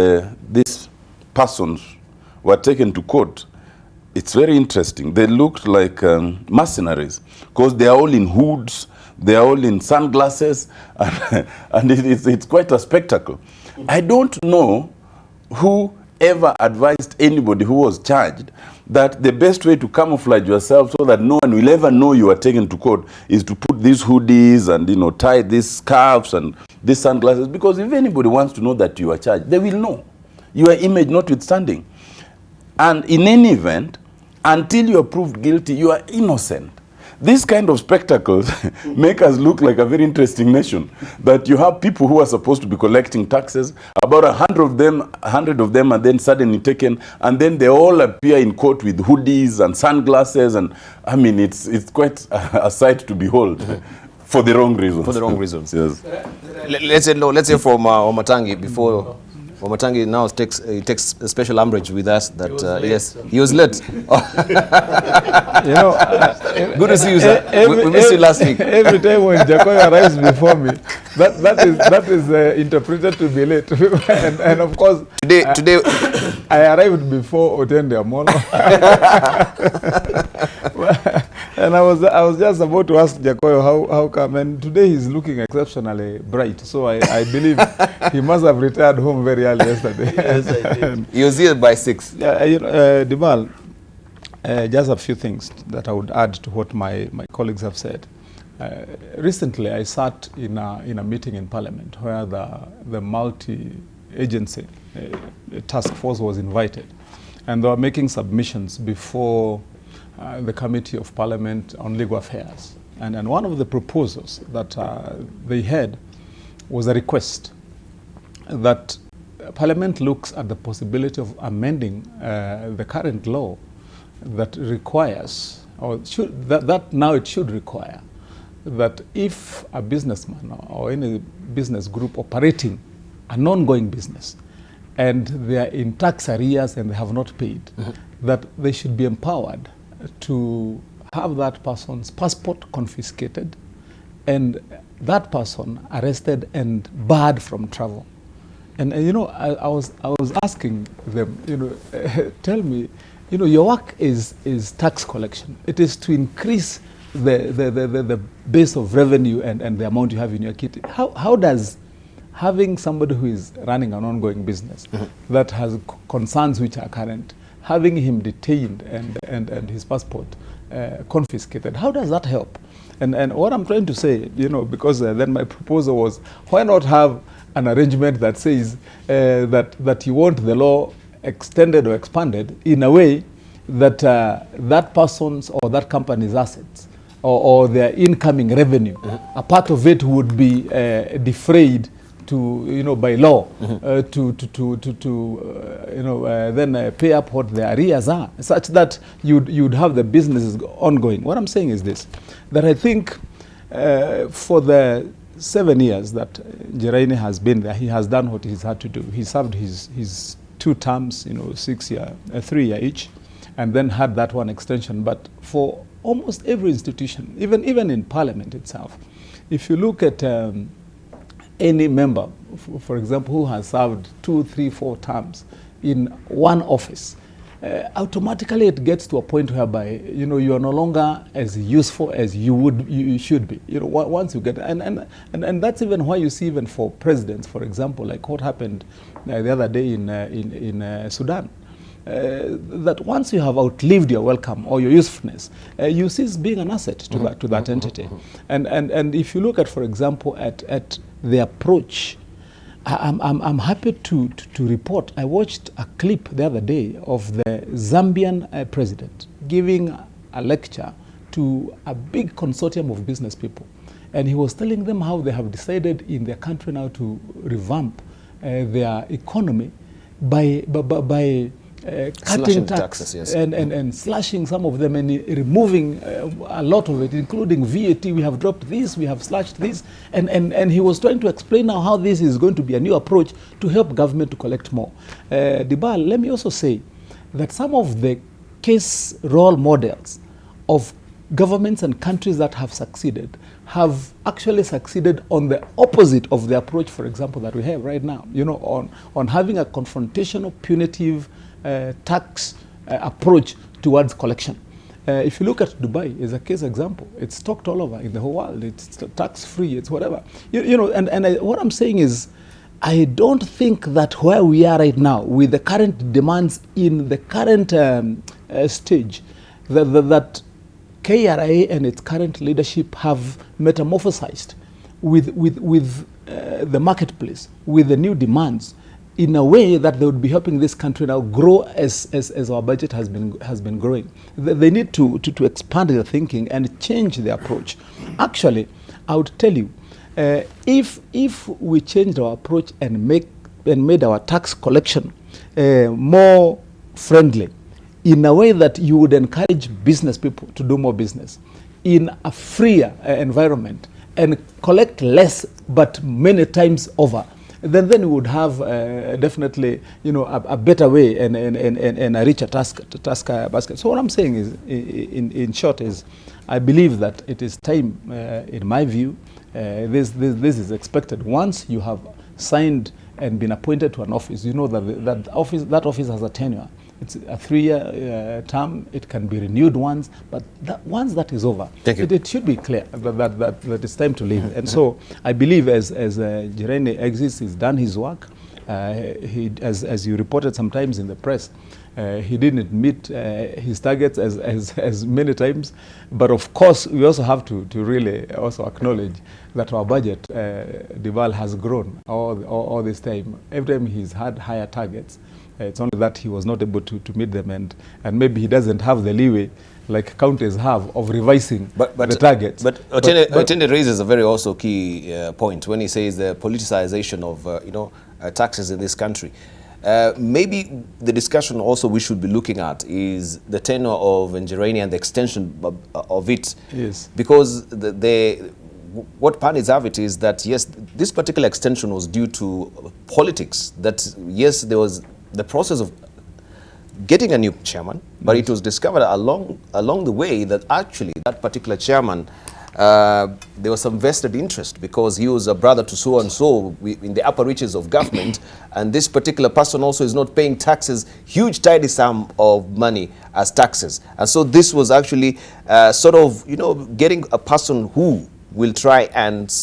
these persons were taken to court, it's very interesting. They looked like mercenaries because they are all in hoods, they are all in sunglasses, and it's quite a spectacle. I don't know who ever advised anybody who was charged that the best way to camouflage yourself so that no one will ever know you are taken to court is to put these hoodies and tie these scarves and these sunglasses, because if anybody wants to know that you are charged, they will know, your image notwithstanding. And in any event, until you are proved guilty, you are innocent. These kind of spectacles make us look like a very interesting nation, that you have people who are supposed to be collecting taxes, about 100 of them are then suddenly taken, and then they all appear in court with hoodies and sunglasses, and I mean, it's quite a sight to behold. For the wrong reasons.
For the wrong reasons.
Yes.
Let's hear from Omatangi before Omatangi now takes special umbrage with us that yes, he was late. Good to see you, sir. We missed you last week.
Every time when Jacoy arrives before me, that is interpreted to be late. and of course,
today
I arrived before Otende Amolo. And I was just about to ask Jacoy how come, and today he's looking exceptionally bright. So I believe he must have retired home very early yesterday.
Yes, I did.
He was here by 6.
Debarl, just a few things that I would add to what my colleagues have said. Recently, I sat in a meeting in Parliament where the multi-agency task force was invited, and they were making submissions before the Committee of Parliament on Legal Affairs. And one of the proposals that they had was a request that Parliament looks at the possibility of amending the current law that requires, or that now it should require, that if a businessman or any business group operating an ongoing business and they are in tax arrears and they have not paid, that they should be empowered to have that person's passport confiscated and that person arrested and barred from travel. And I was asking them, tell me, your work is tax collection. It is to increase the base of revenue and the amount you have in your kitty. How does having somebody who is running an ongoing business that has concerns which are current, having him detained and his passport confiscated, how does that help? And what I'm trying to say, you know, because then my proposal was, why not have an arrangement that says that you want the law extended or expanded in a way that that person's or that company's assets or their incoming revenue, a part of it would be defrayed to, you know, by law, then pay up what the arrears are, such that you'd have the businesses ongoing. What I'm saying is this, that I think for the 7 years that Njeraine has been there, he has done what he's had to do. He served his 2 terms, you know, 3-year each, and then had that one extension. But for almost every institution, even in Parliament itself, if you look at any member, for example, who has served 2, 3, 4 terms in one office, automatically it gets to a point whereby, you know, you are no longer as useful as you should be. You know, once you get, and that's even why you see, even for presidents, for example, like what happened the other day in Sudan. That once you have outlived your welcome or your usefulness, you cease being an asset to that entity. And if you look at, for example, at the approach, I'm happy to report, I watched a clip the other day of the Zambian president giving a lecture to a big consortium of business people. And he was telling them how they have decided in their country now to revamp their economy by cutting taxes, yes, and slashing some of them and removing a lot of it, including VAT. We have dropped this, we have slashed this, and he was trying to explain now how this is going to be a new approach to help government to collect more. Debarl, let me also say that some of the case role models of governments and countries that have succeeded have actually succeeded on the opposite of the approach, for example, that we have right now, you know, on having a confrontational, punitive tax approach towards collection. If you look at Dubai as a case example, it's talked all over in the whole world. It's tax-free, it's whatever. You know, what I'm saying is, I don't think that where we are right now, with the current demands in the current stage, that KRA and its current leadership have metamorphosized with the marketplace, with the new demands, in a way that they would be helping this country now grow as our budget has been growing. They need to expand their thinking and change their approach. Actually, I would tell you, if we changed our approach and made our tax collection more friendly, in a way that you would encourage business people to do more business in a freer environment and collect less but many times over, then we would have definitely, you know, a better way and a richer task basket. So what I'm saying is, in short, is I believe that it is time, in my view, this is expected. Once you have signed and been appointed to an office, you know that office has a tenure. It's a 3-year term. It can be renewed once, but once that is over, it should be clear that it's time to leave. And so I believe as Njeraine exits, he's done his work. As you reported sometimes in the press, he didn't meet his targets as many times. But of course, we also have to really also acknowledge that our budget, Debarl, has grown all this time. Every time he's had higher targets, it's only that he was not able to meet them, and maybe he doesn't have the leeway like counties have of revising the targets.
But Otende raises a very also key point when he says the politicization of taxes in this country. Maybe the discussion also we should be looking at is the tenure of Njeraine and the extension of it.
Yes.
Because what panics have it is that, yes, this particular extension was due to politics. That, yes, there was the process of getting a new chairman, but it was discovered along the way that actually that particular chairman, there was some vested interest because he was a brother to so-and-so in the upper reaches of government, and this particular person also is not paying taxes, huge tidy sum of money as taxes. And so this was actually sort of, getting a person who will try and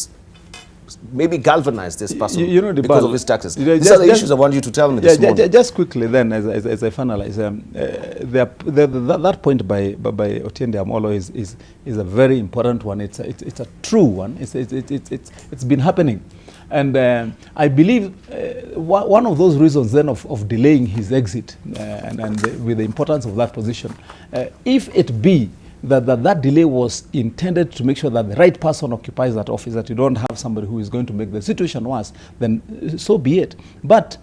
maybe galvanize this person
Debarl,
because of his taxes?
You know,
These are the issues I want you to tell me this morning.
Just quickly then, as I finalize, that point by Otiende Amolo is a very important one. It's a true one. It's been happening. And I believe one of those reasons then of delaying his exit and with the importance of that position, if it be that delay was intended to make sure that the right person occupies that office, that you don't have somebody who is going to make the situation worse, then so be it. But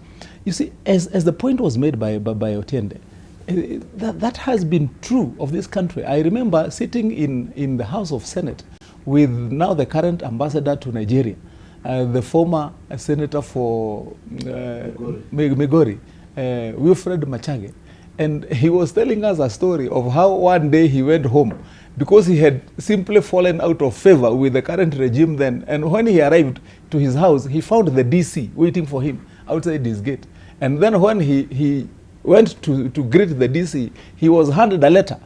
you see, as the point was made by Otiende, that has been true of this country. I remember sitting in the House of Senate with now the current ambassador to Nigeria, the former senator for Migori, Wilfred Machage. And he was telling us a story of how one day he went home because he had simply fallen out of favor with the current regime then. And when he arrived to his house, he found the DC waiting for him outside his gate. And then when he went to greet the DC, he was handed a letter.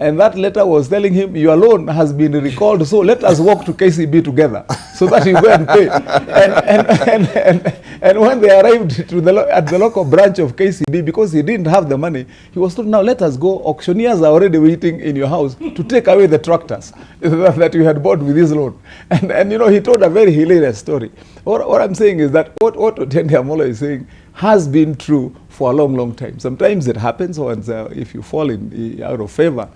And that letter was telling him, your loan has been recalled, so let us walk to KCB together so that you go and pay. And when they arrived at the local branch of KCB, because he didn't have the money, he was told, now let us go. Auctioneers are already waiting in your house to take away the tractors that you had bought with this loan. And he told a very hilarious story. What I'm saying is that what Otiende Amolo is saying has been true for a long, long time. Sometimes it happens once if you fall out of favor,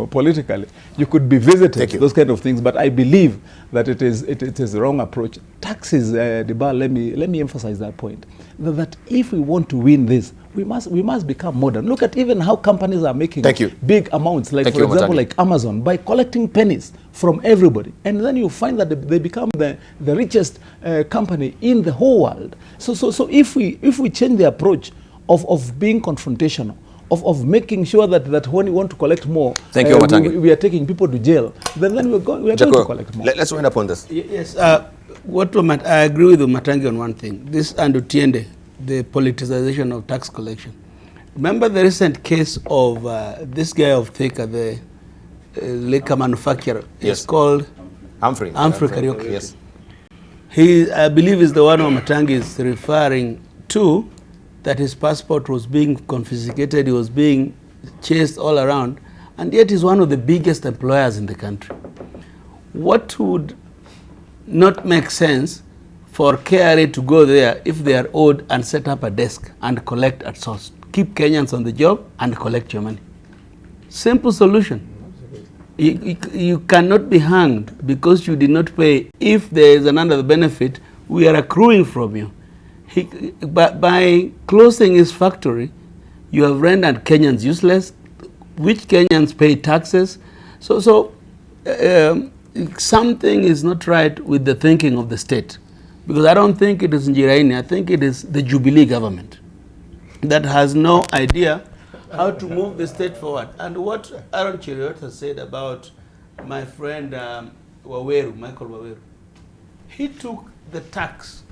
politically, you could be visited, those kind of things. But I believe that it is the wrong approach. Taxes, Debarl, let me emphasize that point. That if we want to win this, we must become modern. Look at even how companies are making big amounts, like for example, like Amazon, by collecting pennies from everybody, and then you find that they become the richest company in the whole world. So if we change the approach of being confrontational, of making sure that when we want to collect more, we are taking people to jail, then we are going to collect more.
Let's wind up on this.
Yes, I agree with Matangi on one thing. This and Otiende, the politicization of tax collection. Remember the recent case of this guy of Thika, the liquor manufacturer.
Yes.
It's called
Humphrey
Karaoke.
Yes.
He, I believe, is the one who Matangi is referring to, that his passport was being confiscated, he was being chased all around, and yet he's one of the biggest employers in the country. What would not make sense for KRA to go there if they are owed and set up a desk and collect at source? Keep Kenyans on the job and collect your money. Simple solution. You cannot be hanged because you did not pay. If there is another benefit, we are accruing from you. By closing his factory, you have rendered Kenyans useless, which Kenyans pay taxes. So something is not right with the thinking of the state. Because I don't think it is Njiraini, I think it is the Jubilee government that has no idea how to move the state forward. And what Aaron Cheriot has said about my friend Michael Waweru, he took the tax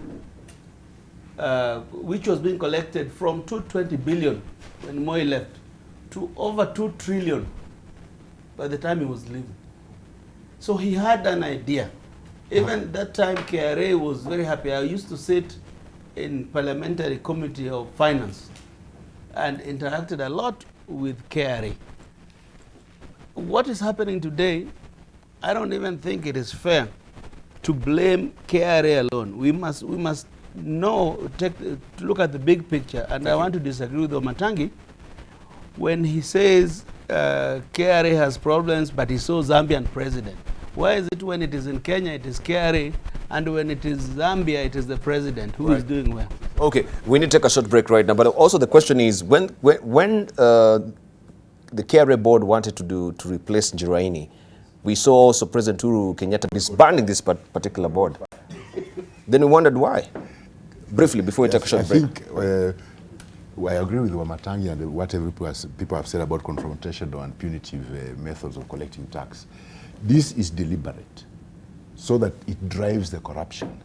which was being collected from 220 billion when Moi left to over 2 trillion by the time he was leaving. So he had an idea. Even that time KRA was very happy. I used to sit in parliamentary committee of finance and interacted a lot with KRA. What is happening today, I don't even think it is fair to blame KRA alone. We must look at the big picture, and I want to disagree with Omatangi when he says KRA has problems, but he saw Zambian president. Why is it when it is in Kenya, it is KRA, and when it is Zambia, it is the president who is doing well?
Okay, we need to take a short break right now, but also the question is, when the KRA board wanted to replace Njiraini, we saw also President Uhuru Kenyatta disbanding this particular board. Then we wondered why. Briefly, before we take a short break.
I think I agree with Wamatangi and what people have said about confrontational and punitive methods of collecting tax. This is deliberate so that it drives the corruption.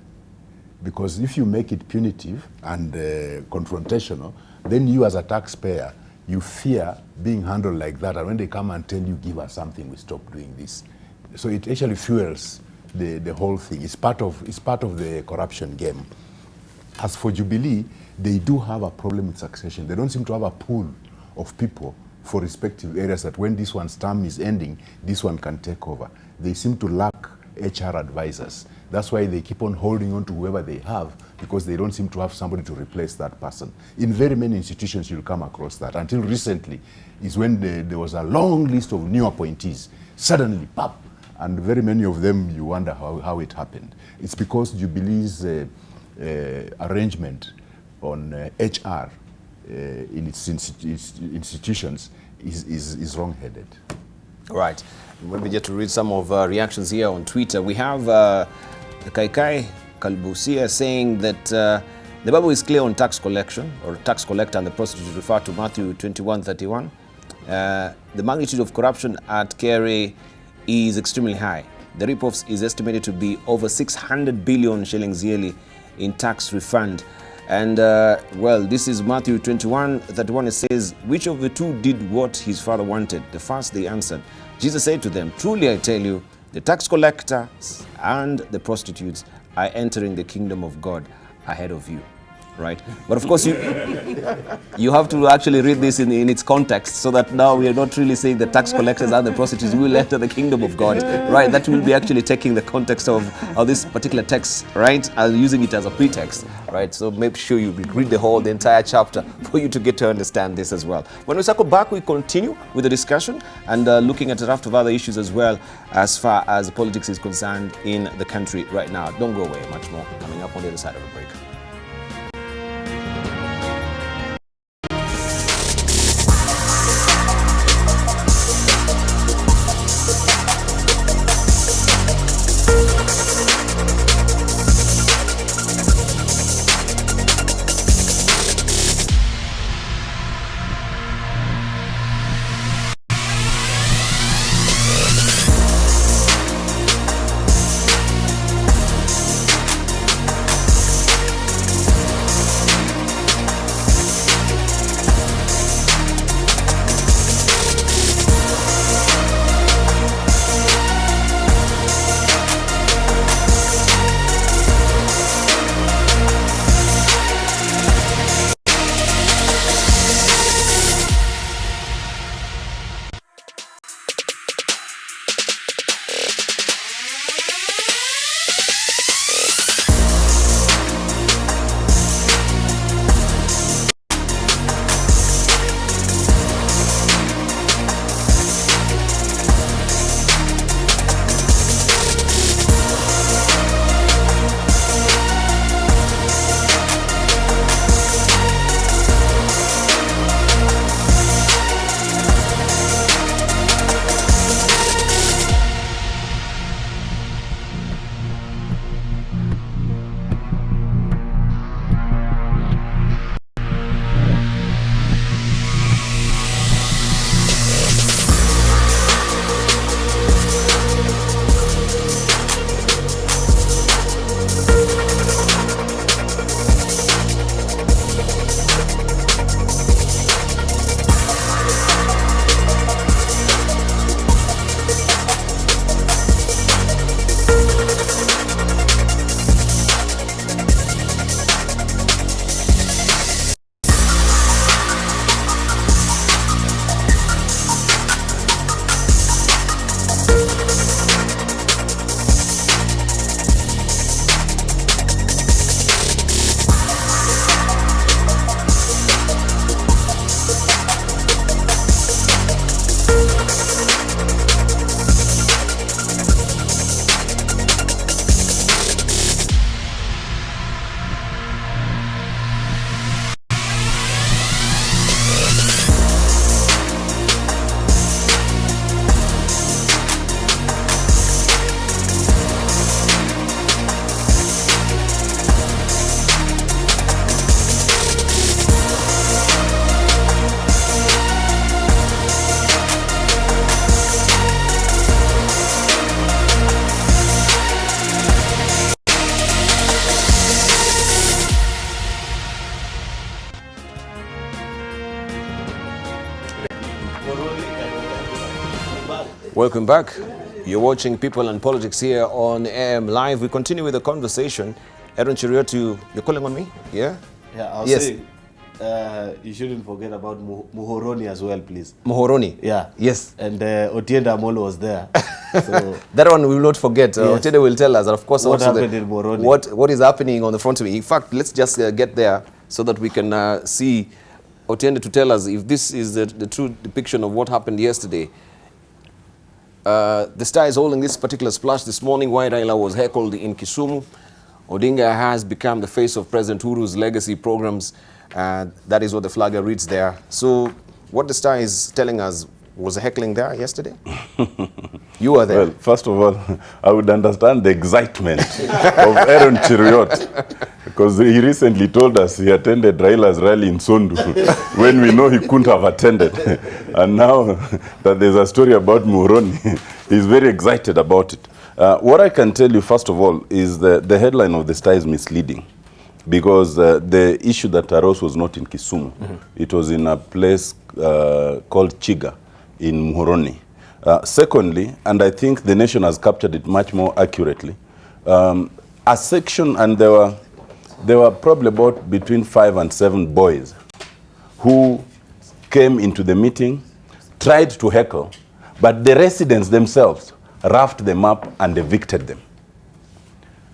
Because if you make it punitive and confrontational, then you as a taxpayer, you fear being handled like that. And when they come and tell you, give us something, we stop doing this. So it actually fuels the whole thing. It's part of the corruption game. As for Jubilee, they do have a problem with succession. They don't seem to have a pool of people for respective areas that when this one's term is ending, this one can take over. They seem to lack HR advisors. That's why they keep on holding on to whoever they have, because they don't seem to have somebody to replace that person. In very many institutions, you'll come across that. Until recently is when there was a long list of new appointees. Suddenly, pop, and very many of them, you wonder how it happened. It's because Jubilee's arrangement on HR in its institutions is wrong-headed.
All right. Maybe just to read some of reactions here on Twitter. We have Kaikai Kalbusia saying that the Bible is clear on tax collection or tax collector, and the prostitute refer to Matthew 21:31. The magnitude of corruption at KRA is extremely high. The rip-offs is estimated to be over 600 billion shillings yearly in tax refund. And well, this is Matthew 21:31. It says, which of the two did what his father wanted? The first, they answered. Jesus said to them, truly I tell you, the tax collectors and the prostitutes are entering the kingdom of God ahead of you. Right? But of course, you have to actually read this in its context, so that now we are not really saying the tax collectors and the prostitutes will enter the kingdom of God. Right? That will be actually taking the context of this particular text, right, and using it as a pretext. Right? So make sure you read the entire chapter for you to get to understand this as well. When we circle back, we continue with the discussion and looking at a raft of other issues as well, as far as politics is concerned in the country right now. Don't go away. Much more coming up on the other side of the break. Welcome back. You're watching People and Politics here on AM Live. We continue with the conversation. Aaron Cheruiyot, you're calling on me? Yeah?
Yeah, I was
Yes.
saying, you shouldn't forget about Muhoroni as well, please.
Muhoroni?
Yeah.
Yes.
And Otienda Amolo was there. So
That one we will not forget.
Yes.
Otiende will tell us. And of course,
What
also
happened in Muhoroni.
what is happening on the front of it. In fact, let's just get there so that we can see Otiende to tell us if this is the true depiction of what happened yesterday. The Star is holding this particular splash this morning. Why Raila was heckled in Kisumu. Odinga has become the face of President Uhuru's legacy programs. That is what the flagger reads there. So what the Star is telling us, was the heckling there yesterday? You were there.
Well, first of all, I would understand the excitement of Aaron Cheruiyot, because he recently told us he attended Raila's rally in Sondu when we know he couldn't have attended. And now that there's a story about Muhoroni, he's very excited about it. What I can tell you, first of all, is the headline of the Star is misleading, because the issue that arose was not in Kisumu. It was in a place called Chiga in Muhoroni. Secondly, and I think the nation has captured it much more accurately, a section, and there were probably about between 5 and 7 boys who came into the meeting, tried to heckle, but the residents themselves roughed them up and evicted them.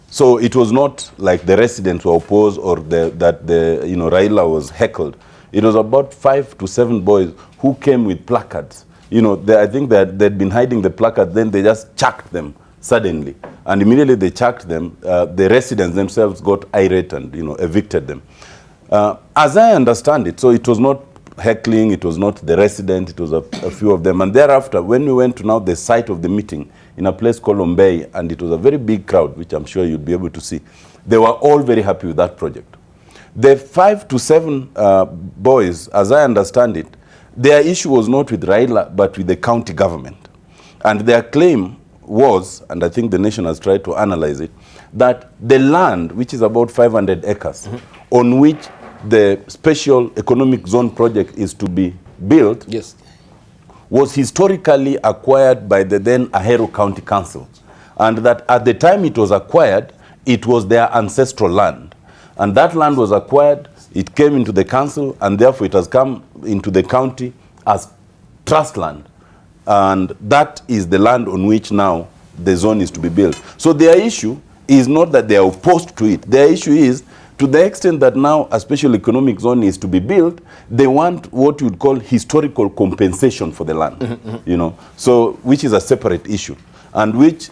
So it was not like the residents were opposed or that Raila was heckled. It was about 5 to 7 boys who came with placards. I think that they'd been hiding the placards, then they just chucked them suddenly. And immediately they chucked them, the residents themselves got irate and, evicted them. As I understand it, so it was not heckling, it was not the resident, it was a few of them. And thereafter, when we went to now the site of the meeting in a place called Ombei, and it was a very big crowd, which I'm sure you'd be able to see, they were all very happy with that project. The 5 to 7 boys, as I understand it, their issue was not with Raila, but with the county government. And their claim was, and I think the nation has tried to analyze it, that the land, which is about 500 acres, on which the special economic zone project is to be built,
Yes.
was historically acquired by the then Ahero County Council. And that at the time it was acquired, it was their ancestral land. And that land was acquired, it came into the council, and therefore it has come into the county as trust land. And that is the land on which now the zone is to be built. So their issue is not that they are opposed to it. Their issue is, to the extent that now a special economic zone is to be built, they want what you would call historical compensation for the land, so which is a separate issue, and which,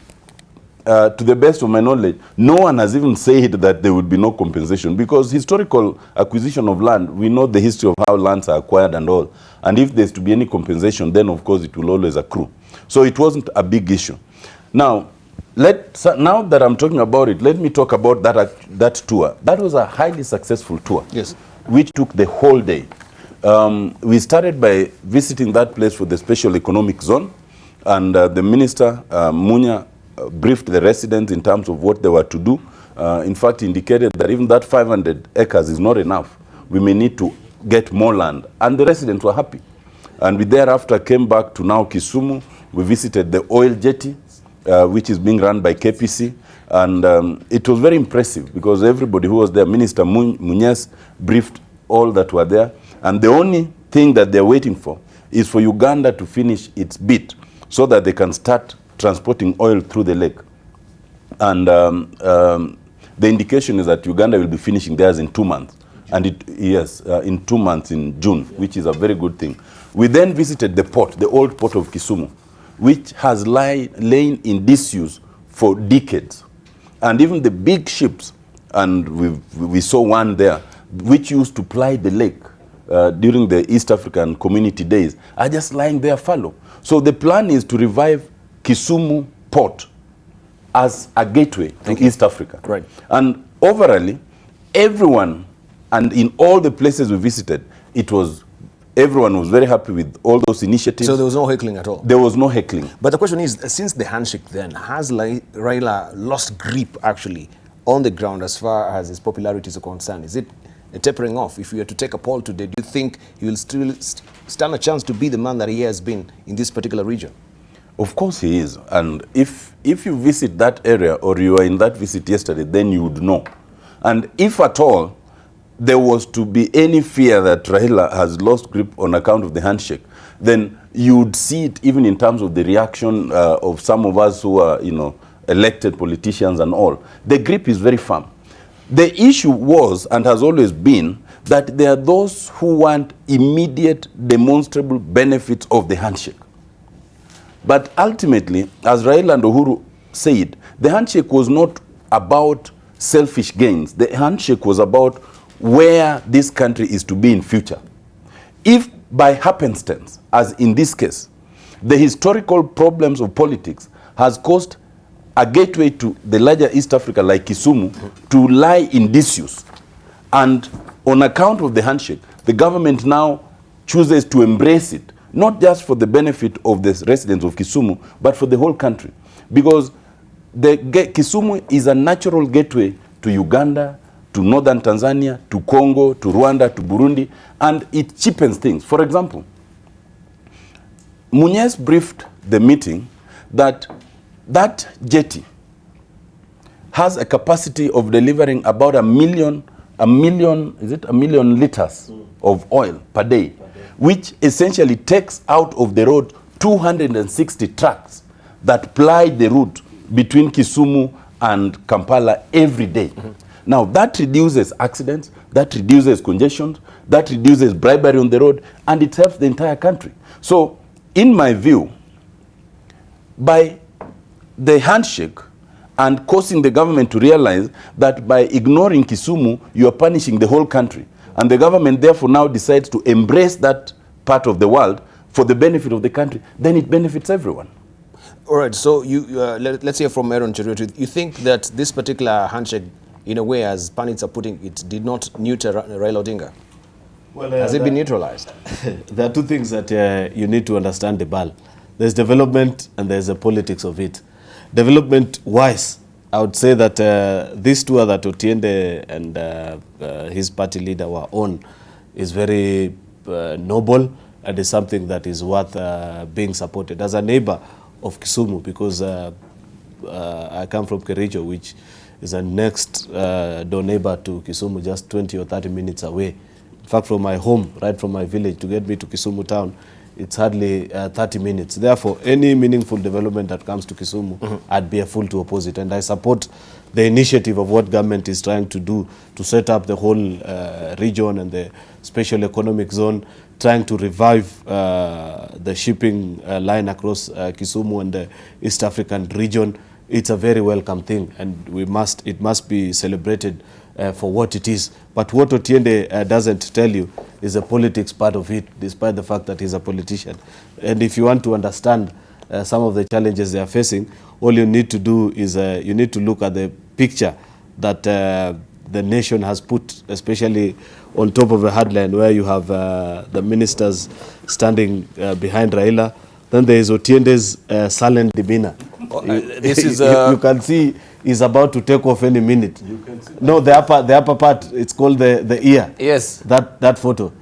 to the best of my knowledge, no one has even said that there would be no compensation, because historical acquisition of land, we know the history of how lands are acquired and all, and if there's to be any compensation, then of course it will always accrue. So it wasn't a big issue. Now, now that I'm talking about it, let me talk about that tour. That was a highly successful tour,
Yes,
which took the whole day. We started by visiting that place for the special economic zone, and the minister, Munya, briefed the residents in terms of what they were to do. In fact, indicated that even that 500 acres is not enough. We may need to get more land. And the residents were happy. And we thereafter came back to now Kisumu. We visited the oil jetty, which is being run by KPC. And it was very impressive, because everybody who was there, Minister Munyes, briefed all that were there. And the only thing that they're waiting for is for Uganda to finish its bit so that they can start transporting oil through the lake. And the indication is that Uganda will be finishing theirs in 2 months. And in 2 months in June, which is a very good thing. We then visited the port, the old port of Kisumu, which has lain in disuse for decades. And even the big ships, and we saw one there, which used to ply the lake during the East African Community Days, are just lying there fallow. So the plan is to revive Kisumu port as a gateway to East Africa.
Right.
And overall, everyone, and in all the places we visited, everyone was very happy with all those initiatives.
So there was no heckling at all?
There was no heckling.
But the question is, since the handshake then, has Raila lost grip actually on the ground as far as his popularity is concerned? Is it tapering off? If you were to take a poll today, do you think he will still stand a chance to be the man that he has been in this particular region?
Of course he is. And if you visit that area or you were in that visit yesterday, then you would know. And if at all there was to be any fear that Raila has lost grip on account of the handshake, then you would see it even in terms of the reaction of some of us who are, elected politicians and all. The grip is very firm. The issue was and has always been that there are those who want immediate demonstrable benefits of the handshake. But ultimately, as Raila and Uhuru said, the handshake was not about selfish gains. The handshake was about where this country is to be in future. If by happenstance, as in this case, the historical problems of politics has caused a gateway to the larger East Africa like Kisumu to lie in disuse, and on account of the handshake, the government now chooses to embrace it, not just for the benefit of the residents of Kisumu, but for the whole country. Because Kisumu is a natural gateway to Uganda, to northern Tanzania, to Congo, to Rwanda, to Burundi, and it cheapens things. For example, Munyes briefed the meeting that jetty has a capacity of delivering about a million liters of oil per day, which essentially takes out of the road 260 trucks that ply the route between Kisumu and Kampala every day. Now that reduces accidents, that reduces congestion, that reduces bribery on the road, and it helps the entire country. So in my view, by the handshake and causing the government to realize that by ignoring Kisumu, you are punishing the whole country, and the government therefore now decides to embrace that part of the world for the benefit of the country, then it benefits everyone.
All right, so let's hear from Aaron Cheruiyot. You think that this particular handshake, in a way, as pundits are putting it, did not neuter Raila Odinga? Well, has it been neutralized?
There are two things that you need to understand, Debarl. There's development and there's the politics of it. Development-wise, I would say that this tour that Otiende and his party leader were on is very noble, and is something that is worth being supported. As a neighbor of Kisumu, because I come from Kericho, which is a next door neighbor to Kisumu, just 20 or 30 minutes away. In fact, from my home, right from my village, to get me to Kisumu town, it's hardly 30 minutes. Therefore, any meaningful development that comes to Kisumu, I'd be a fool to oppose it. And I support the initiative of what government is trying to do to set up the whole region and the special economic zone, trying to revive the shipping line across Kisumu and the East African region. It's a very welcome thing, and it must be celebrated for what it is. But what Otiende doesn't tell you is the politics part of it, despite the fact that he's a politician. And if you want to understand some of the challenges they are facing, all you need to do is you need to look at the picture that the nation has put, especially on top of a headline where you have the ministers standing behind Raila. Then there is Otiende's silent demeanor.
This is
you can see he's about to take off any minute. No, the upper part, it's called the ear.
Yes.
That photo.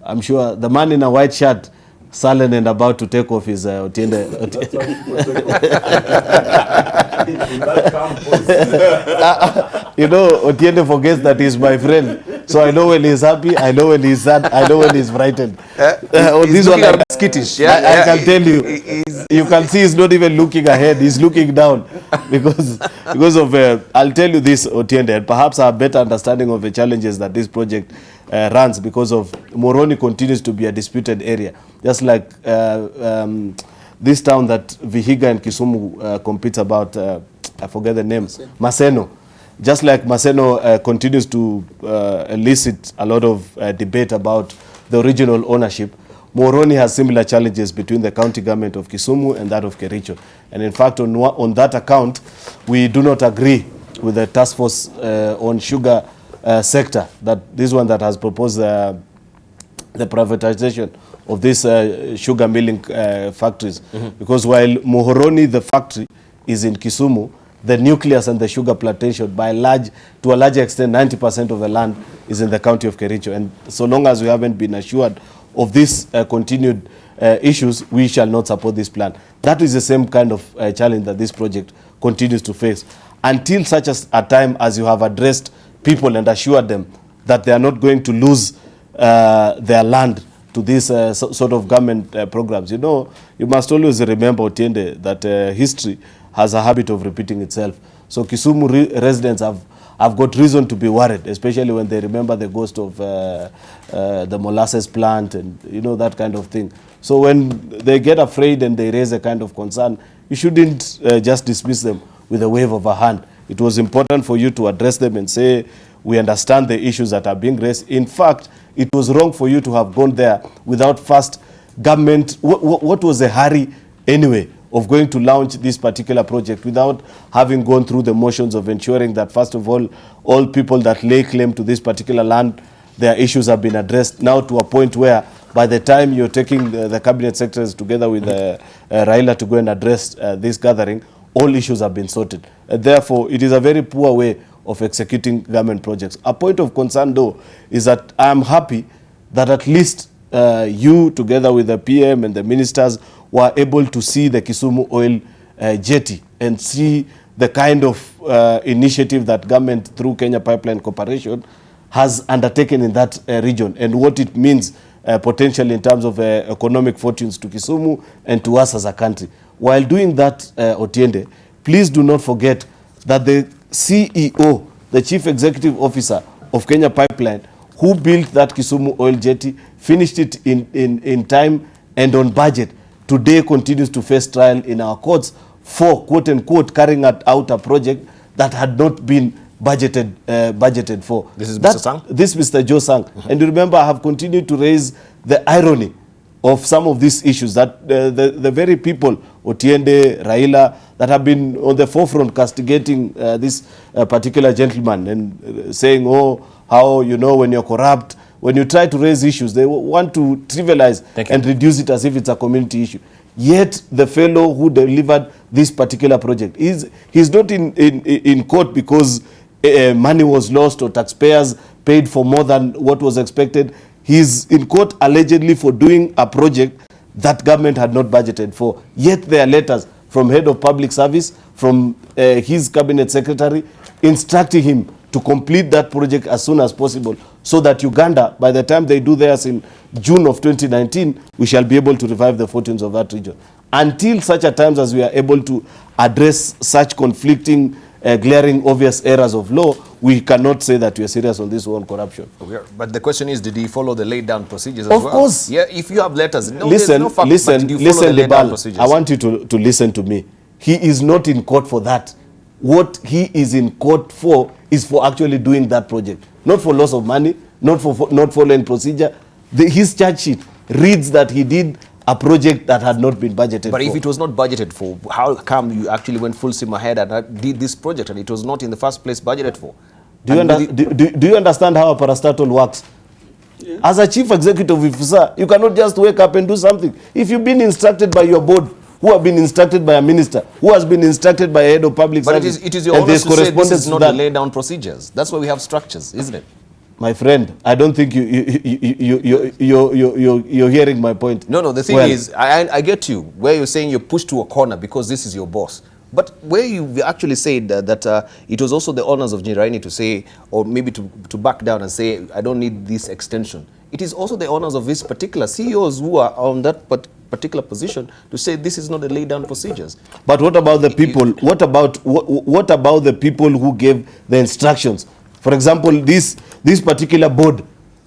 I'm sure the man in a white shirt, silent and about to take off his Otiende. You know, Otiende forgets that he's my friend. So I know when he's happy, I know when he's sad, I know when he's frightened.
This one skittish.
I can tell you. You can see he's not even looking ahead, he's looking down. Because of, I'll tell you this, Otiende, and perhaps a better understanding of the challenges that this project runs, because of Moroni continues to be a disputed area. Just like this town that Vihiga and Kisumu competes about, I forget the name, Maseno. Just like Maseno continues to elicit a lot of debate about the original ownership, Moroni has similar challenges between the county government of Kisumu and that of Kericho. And in fact, on that account, we do not agree with the task force on sugar sector, that this one that has proposed the privatization of these sugar milling factories. Because while Muhoroni, the factory, is in Kisumu, the nucleus and the sugar plantation, to a large extent, 90% of the land is in the county of Kericho. And so long as we haven't been assured of this continued issues, we shall not support this plan. That is the same kind of challenge that this project continues to face. Until such a time as you have addressed people and assured them that they are not going to lose their land to these sort of government programs. You know, you must always remember, Otiende, that history has a habit of repeating itself. So Kisumu residents have got reason to be worried, especially when they remember the ghost of the molasses plant and, you know, that kind of thing. So when they get afraid and they raise a kind of concern, you shouldn't just dismiss them with a wave of a hand. It was important for you to address them and say, we understand the issues that are being raised. In fact, it was wrong for you to have gone there without first government. What was the hurry anyway of going to launch this particular project without having gone through the motions of ensuring that, first of all people that lay claim to this particular land, their issues have been addressed now to a point where by the time you're taking the cabinet secretaries together with Raila to go and address this gathering, all issues have been sorted. Therefore, it is a very poor way of executing government projects. A point of concern, though, is that I'm happy that at least you, together with the PM and the ministers, were able to see the Kisumu oil jetty and see the kind of initiative that government through Kenya Pipeline Corporation has undertaken in that region and what it means potentially in terms of economic fortunes to Kisumu and to us as a country. While doing that, Otiende, please do not forget that the CEO, the Chief Executive Officer of Kenya Pipeline, who built that Kisumu oil jetty, finished it in time and on budget, today continues to face trial in our courts for, quote unquote, carrying out a project that had not been budgeted for.
This is Mr. Sang?
This Mr. Joe Sang. And you remember, I have continued to raise the irony of some of these issues that the very people, Otiende, Raila, that have been on the forefront castigating this particular gentleman and saying, oh, how, you know, when you're corrupt, when you try to raise issues, they want to trivialize and reduce it as if it's a community issue. Yet the fellow who delivered this particular project, he's not in court because money was lost or taxpayers paid for more than what was expected. He's in court allegedly for doing a project that government had not budgeted for. Yet there are letters from head of public service, from his cabinet secretary, instructing him to complete that project as soon as possible so that Uganda, by the time they do theirs in June of 2019, we shall be able to revive the fortunes of that region. Until such a times as we are able to address such conflicting, glaring, obvious errors of law, we cannot say that we are serious on this one corruption.
But the question is, did he follow the laid down procedures as well?
Of course.
Yeah, if you have letters, no,
listen,
no fact,
listen,
but did you follow the laid down procedures?
I want you to listen to me. He is not in court for that. What he is in court for is for actually doing that project. Not for loss of money, not following procedure. His charge sheet reads that he did a project that had not been budgeted for.
But if it was not budgeted for, how come you actually went full steam ahead and did this project and it was not in the first place budgeted for?
Do you understand how a parastatal works? Yeah. As a chief executive officer, you cannot just wake up and do something. If you've been instructed by your board, who have been instructed by a minister, who has been instructed by a head of public service.
But it is your honest to say this is not the laid down procedures. That's why we have structures, isn't it?
My friend, I don't think you're hearing my point.
No, the thing is, I get you, where you're saying you're pushed to a corner because this is your boss. But where you actually said that it was also the honors of Njiraini to say, or maybe to back down and say, I don't need this extension. It is also the honors of these particular CEOs who are on that particular position to say this is not the laid down procedures.
But what about the people? What about the people who gave the instructions? For example, this particular board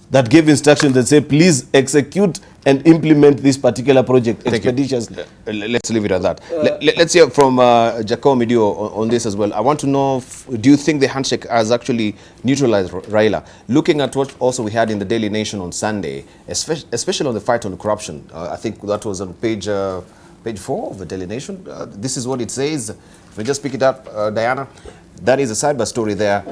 that gave instructions that say, please execute and implement this particular project expeditiously.
Let's leave it at that. Let's hear from Jacob Midio on this as well. I want to know, do you think the handshake has actually neutralized Raila? Looking at what also we had in the Daily Nation on Sunday, especially on the fight on corruption, I think that was on page 4 of the Daily Nation. This is what it says. If we just pick it up, Diana, that is a cyber story there.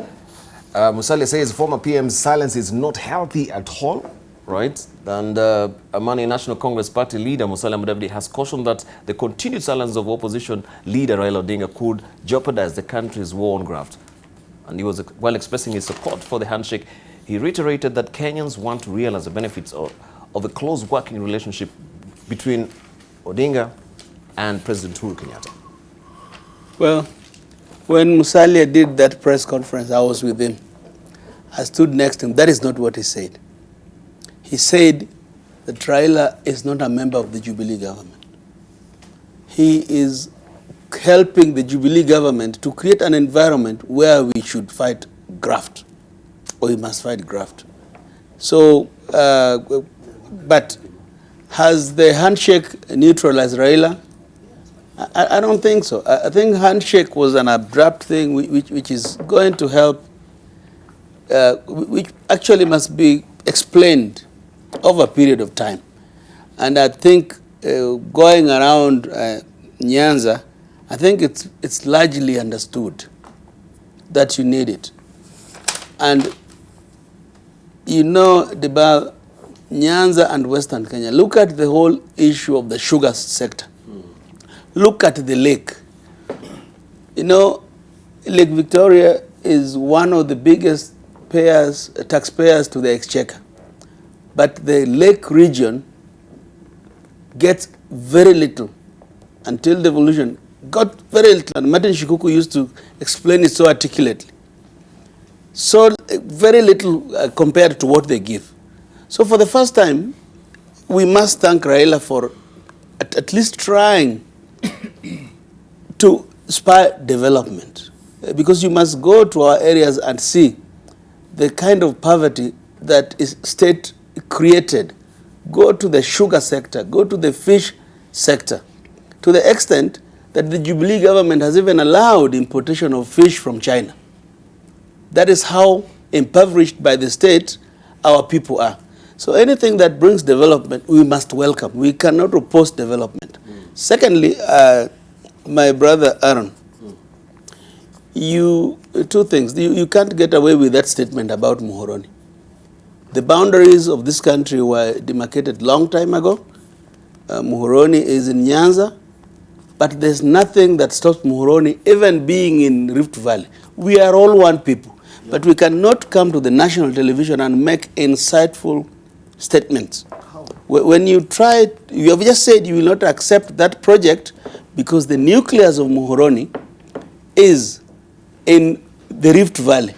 Musalia says former PM's silence is not healthy at all, right? And Amani National Congress Party leader Musalia Mudavadi has cautioned that the continued silence of opposition leader Raila Odinga could jeopardize the country's war on graft. And he was, while expressing his support for the handshake, he reiterated that Kenyans want to realize the benefits of a close working relationship between Odinga and President Uhuru Kenyatta?
Well, when Musalia did that press conference, I was with him. I stood next to him. That is not what he said. He said that Raila is not a member of the Jubilee government. He is helping the Jubilee government to create an environment where we should fight graft, or we must fight graft. So, but has the handshake neutralized Raila? I don't think so. I think handshake was an abrupt thing which is going to help, which actually must be explained over a period of time. And I think going around Nyanza, I think it's largely understood that you need it. And you know, Debarl, Nyanza and Western Kenya, look at the whole issue of the sugar sector. Look at the lake. You know, Lake Victoria is one of the biggest taxpayers to the exchequer. But the lake region gets very little until devolution. Got very little, and Martin Shikuku used to explain it so articulately. So very little compared to what they give. So for the first time, we must thank Raila for at least trying to spur development. Because you must go to our areas and see the kind of poverty that is state created. Go to the sugar sector, go to the fish sector, to the extent that the Jubilee government has even allowed importation of fish from China. That is how impoverished by the state our people are. So anything that brings development, we must welcome. We cannot oppose development. Secondly, my brother Aaron, two things. You can't get away with that statement about Muhoroni. The boundaries of this country were demarcated long time ago. Muhoroni is in Nyanza, but there's nothing that stops Muhoroni even being in Rift Valley. We are all one people, but we cannot come to the national television and make insightful statements. When you try, you have just said you will not accept that project because the nucleus of Muhoroni is in the Rift Valley.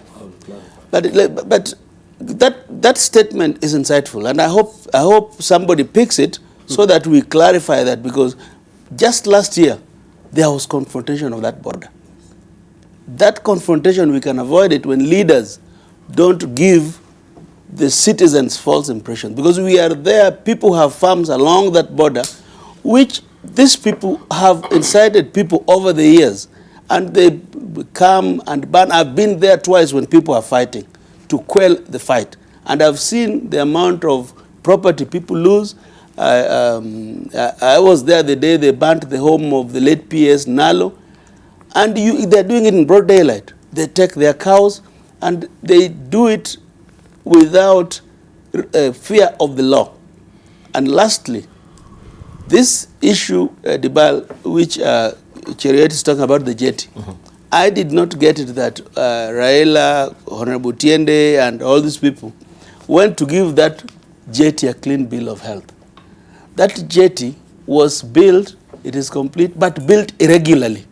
But that statement is insightful, and I hope somebody picks it so that we clarify that, because just last year there was confrontation of that border. That confrontation, we can avoid it when leaders don't give the citizens false impression, because we are there, people have farms along that border, which these people have incited people over the years, and they come and ban. I've been there twice when people are fighting to quell the fight, and I've seen the amount of property people lose. I was there the day they burnt the home of the late PS Nalo, and they're doing it in broad daylight. They take their cows and they do it without fear of the law. And lastly, this issue, Debarl, which Cheriot is talking about, the jetty. I did not get it that Raila, Honorable Tiende, and all these people went to give that jetty a clean bill of health. That jetty was built, it is complete, but built irregularly.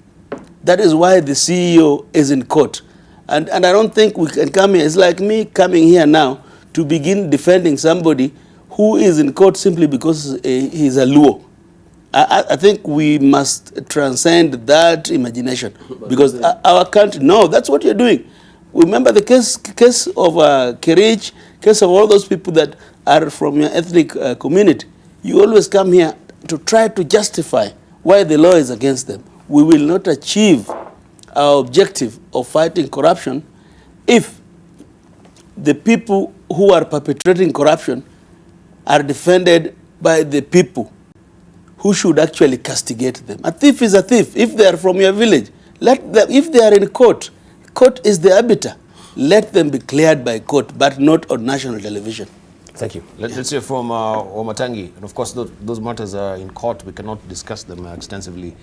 That is why the CEO is in court. And I don't think we can come here. It's like me coming here now to begin defending somebody who is in court simply because he's a Luo. I think we must transcend that imagination, because our country, no, that's what you're doing. Remember the case of Kerich, case of all those people that are from your ethnic community. You always come here to try to justify why the law is against them. We will not achieve our objective of fighting corruption if the people who are perpetrating corruption are defended by the people who should actually castigate them. A thief is a thief. If they are from your village, let them, if they are in court, court is the arbiter. Let them be cleared by court, but not on national television.
Thank you. Let's hear from Omatangi. And of course, those matters are in court. We cannot discuss them extensively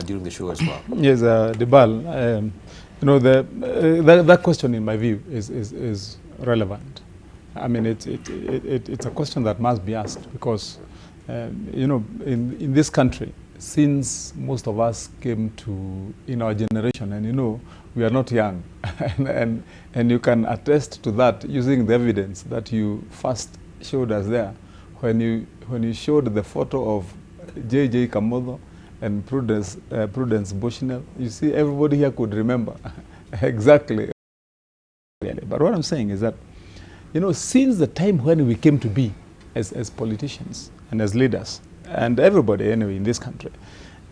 during the show as well.
Yes, Debarl, you know, that question, in my view, is relevant. I mean, it's a question that must be asked, because You know, in this country, since most of us came to, in our generation, and you know, we are not young, and you can attest to that using the evidence that you first showed us there, when you showed the photo of J.J. Kamodo and Prudence Bushnell. You see, everybody here could remember exactly. But what I'm saying is that, you know, since the time when we came to be as politicians and as leaders, and everybody anyway in this country,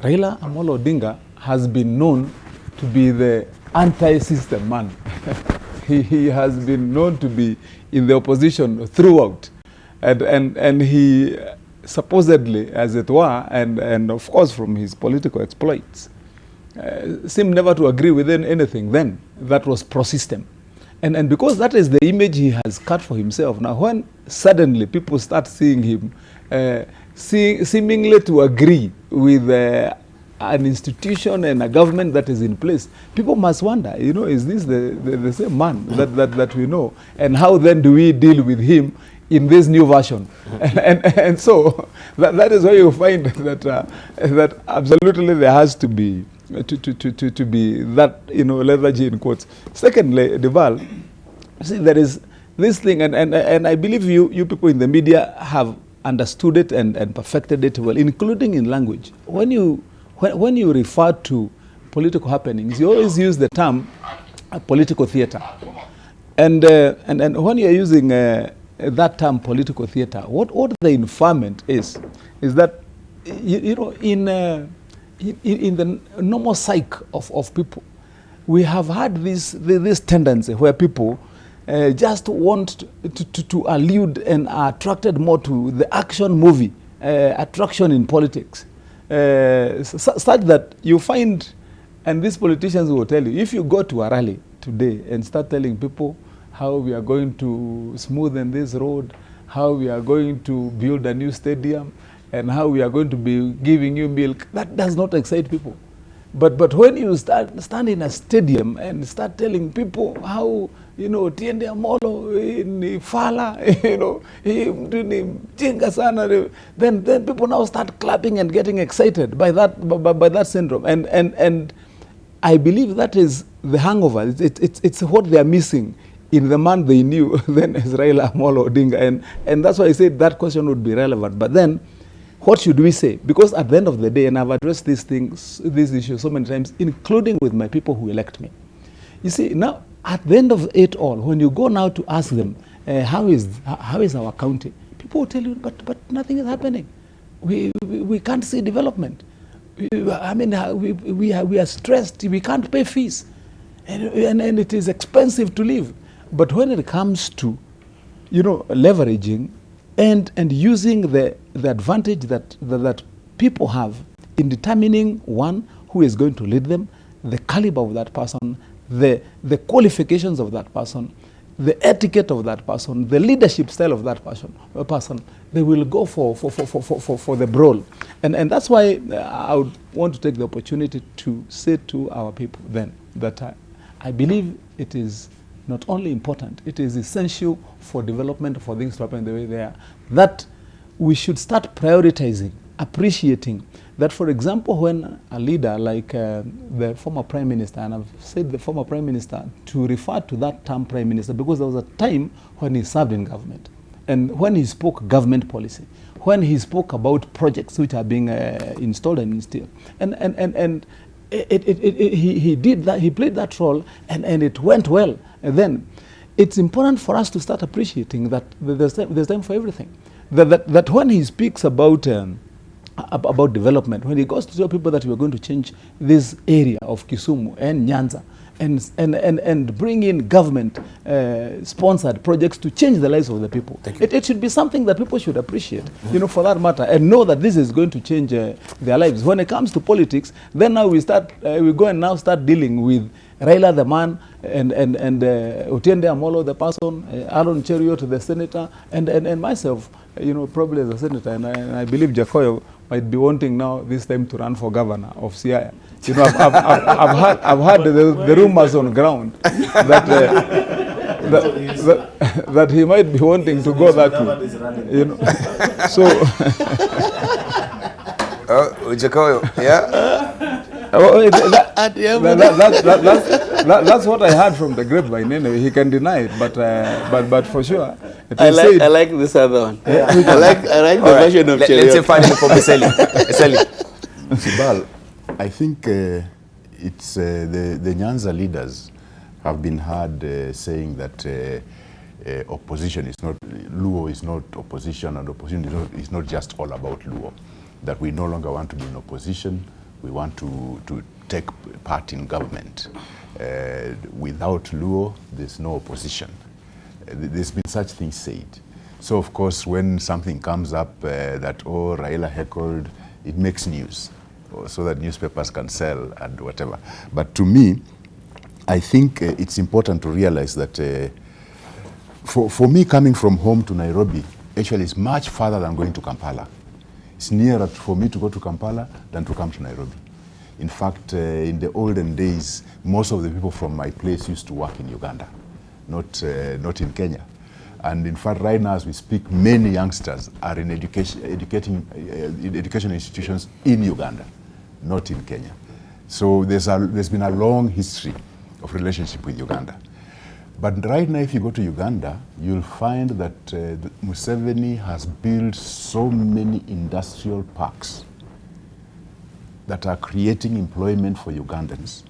Raila Amolo Odinga has been known to be the anti-system man. He has been known to be in the opposition throughout. And he supposedly, as it were, and of course from his political exploits, seemed never to agree with anything then that was pro-system. And because that is the image he has cut for himself, now when suddenly people start seeing him seemingly to agree with an institution and a government that is in place, people must wonder, you know, is this the same man that we know? And how then do we deal with him in this new version? And so that is why you find that absolutely there has to be to be that, you know, lethargy in quotes. Secondly, Debarl, see, there is this thing, and I believe you people in the media have understood it and perfected it well, including in language. When you refer to political happenings, you always use the term political theater, and when you are using that term political theater, what the inferment is that you know, in the normal psyche of people, we have had this tendency where people just want to allude and are attracted more to the action movie attraction in politics, such that you find, and these politicians will tell you, if you go to a rally today and start telling people how we are going to smoothen this road, how we are going to build a new stadium, and how we are going to be giving you milk, that does not excite people. But when you stand in a stadium and start telling people how, you know, Tiende Amolo in Fala, you know, then people now start clapping and getting excited by that syndrome. And I believe that is the hangover. It's what they are missing in the man they knew then as Raila Amolo Odinga. And that's why I said that question would be relevant. But then, what should we say? Because at the end of the day, and I've addressed these issues so many times, including with my people who elect me. You see, now, at the end of it all, when you go now to ask them, how is our county? People will tell you, but nothing is happening. We can't see development. I mean, we are stressed. We can't pay fees. And it is expensive to live. But when it comes to, you know, leveraging and using the advantage that people have in determining, one, who is going to lead them, the caliber of that person, the qualifications of that person, the etiquette of that person, the leadership style of that person, they will go for the brawl. And that's why I would want to take the opportunity to say to our people then that I believe it is not only important, it is essential for development, for things to happen the way they are, that we should start prioritizing, appreciating that, for example, when a leader like the former Prime Minister, and I've said the former Prime Minister to refer to that term Prime Minister because there was a time when he served in government, and when he spoke government policy, when he spoke about projects which are being installed and instilled, and he did that, he played that role, and it went well. And then it's important for us to start appreciating that there's time for everything. That when he speaks about development, when he goes to tell people that we are going to change this area of Kisumu and Nyanza and bring in government sponsored projects to change the lives of the people, it should be something that people should appreciate, you know, for that matter, and know that this is going to change their lives. When it comes to politics, then now we go and now start dealing with Raila the man, and Otiende Amolo the person, Aaron Cheruiyot the senator, and myself, you know, probably as a senator, and I believe Jacoyo might be wanting now this time to run for governor of Siaya. You know, I've heard the rumors on ground that that he might be wanting to go that way. You know, so.
Ujakoyo, yeah.
That's what I heard from the grapevine. Anyway, he can deny it, but for sure.
I like this other one. Yeah. I like the version of Cheriot.
Let's say finally for Eseli.
Debarl, I think it's the Nyanza leaders have been heard saying that opposition is not, Luo is not opposition, and opposition is not just all about Luo. That we no longer want to be in opposition, we want to take part in government. Without Luo, there's no opposition. There's been such things said. So of course, when something comes up that, oh, Raila heckled, it makes news, so that newspapers can sell and whatever. But to me, I think it's important to realize that for me, coming from home to Nairobi, actually is much farther than going to Kampala. It's nearer for me to go to Kampala than to come to Nairobi. In fact, in the olden days, most of the people from my place used to work in Uganda, not in Kenya. And in fact, right now as we speak, many youngsters are in education institutions in Uganda, not in Kenya. So there's been a long history of relationship with Uganda. But right now, if you go to Uganda, you'll find that Museveni has built so many industrial parks that are creating employment for Ugandans,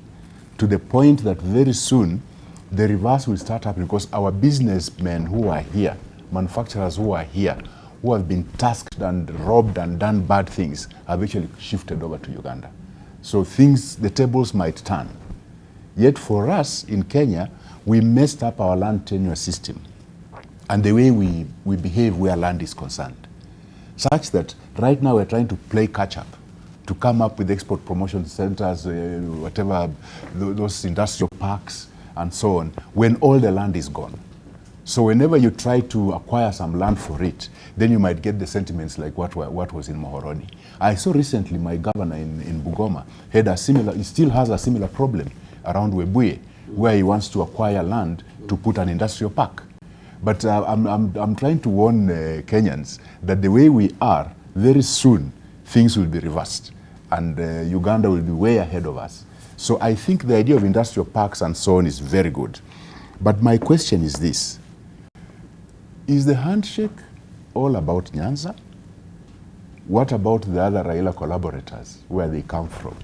to the point that very soon the reverse will start happening, because our businessmen who are here, manufacturers who are here, who have been tasked and robbed and done bad things, have actually shifted over to Uganda. So the tables might turn. Yet for us in Kenya, we messed up our land tenure system and the way we behave where land is concerned, such that right now we're trying to play catch up, to come up with export promotion centers, whatever, those industrial parks and so on, when all the land is gone. So whenever you try to acquire some land for it, then you might get the sentiments like what was in Mohoroni. I saw recently my governor in Bugoma he still has a similar problem around Webuye, where he wants to acquire land to put an industrial park. But I'm trying to warn Kenyans that the way we are, very soon things will be reversed, and Uganda will be way ahead of us. So I think the idea of industrial parks and so on is very good. But my question is this: is the handshake all about Nyanza? What about the other Raila collaborators, where they come from?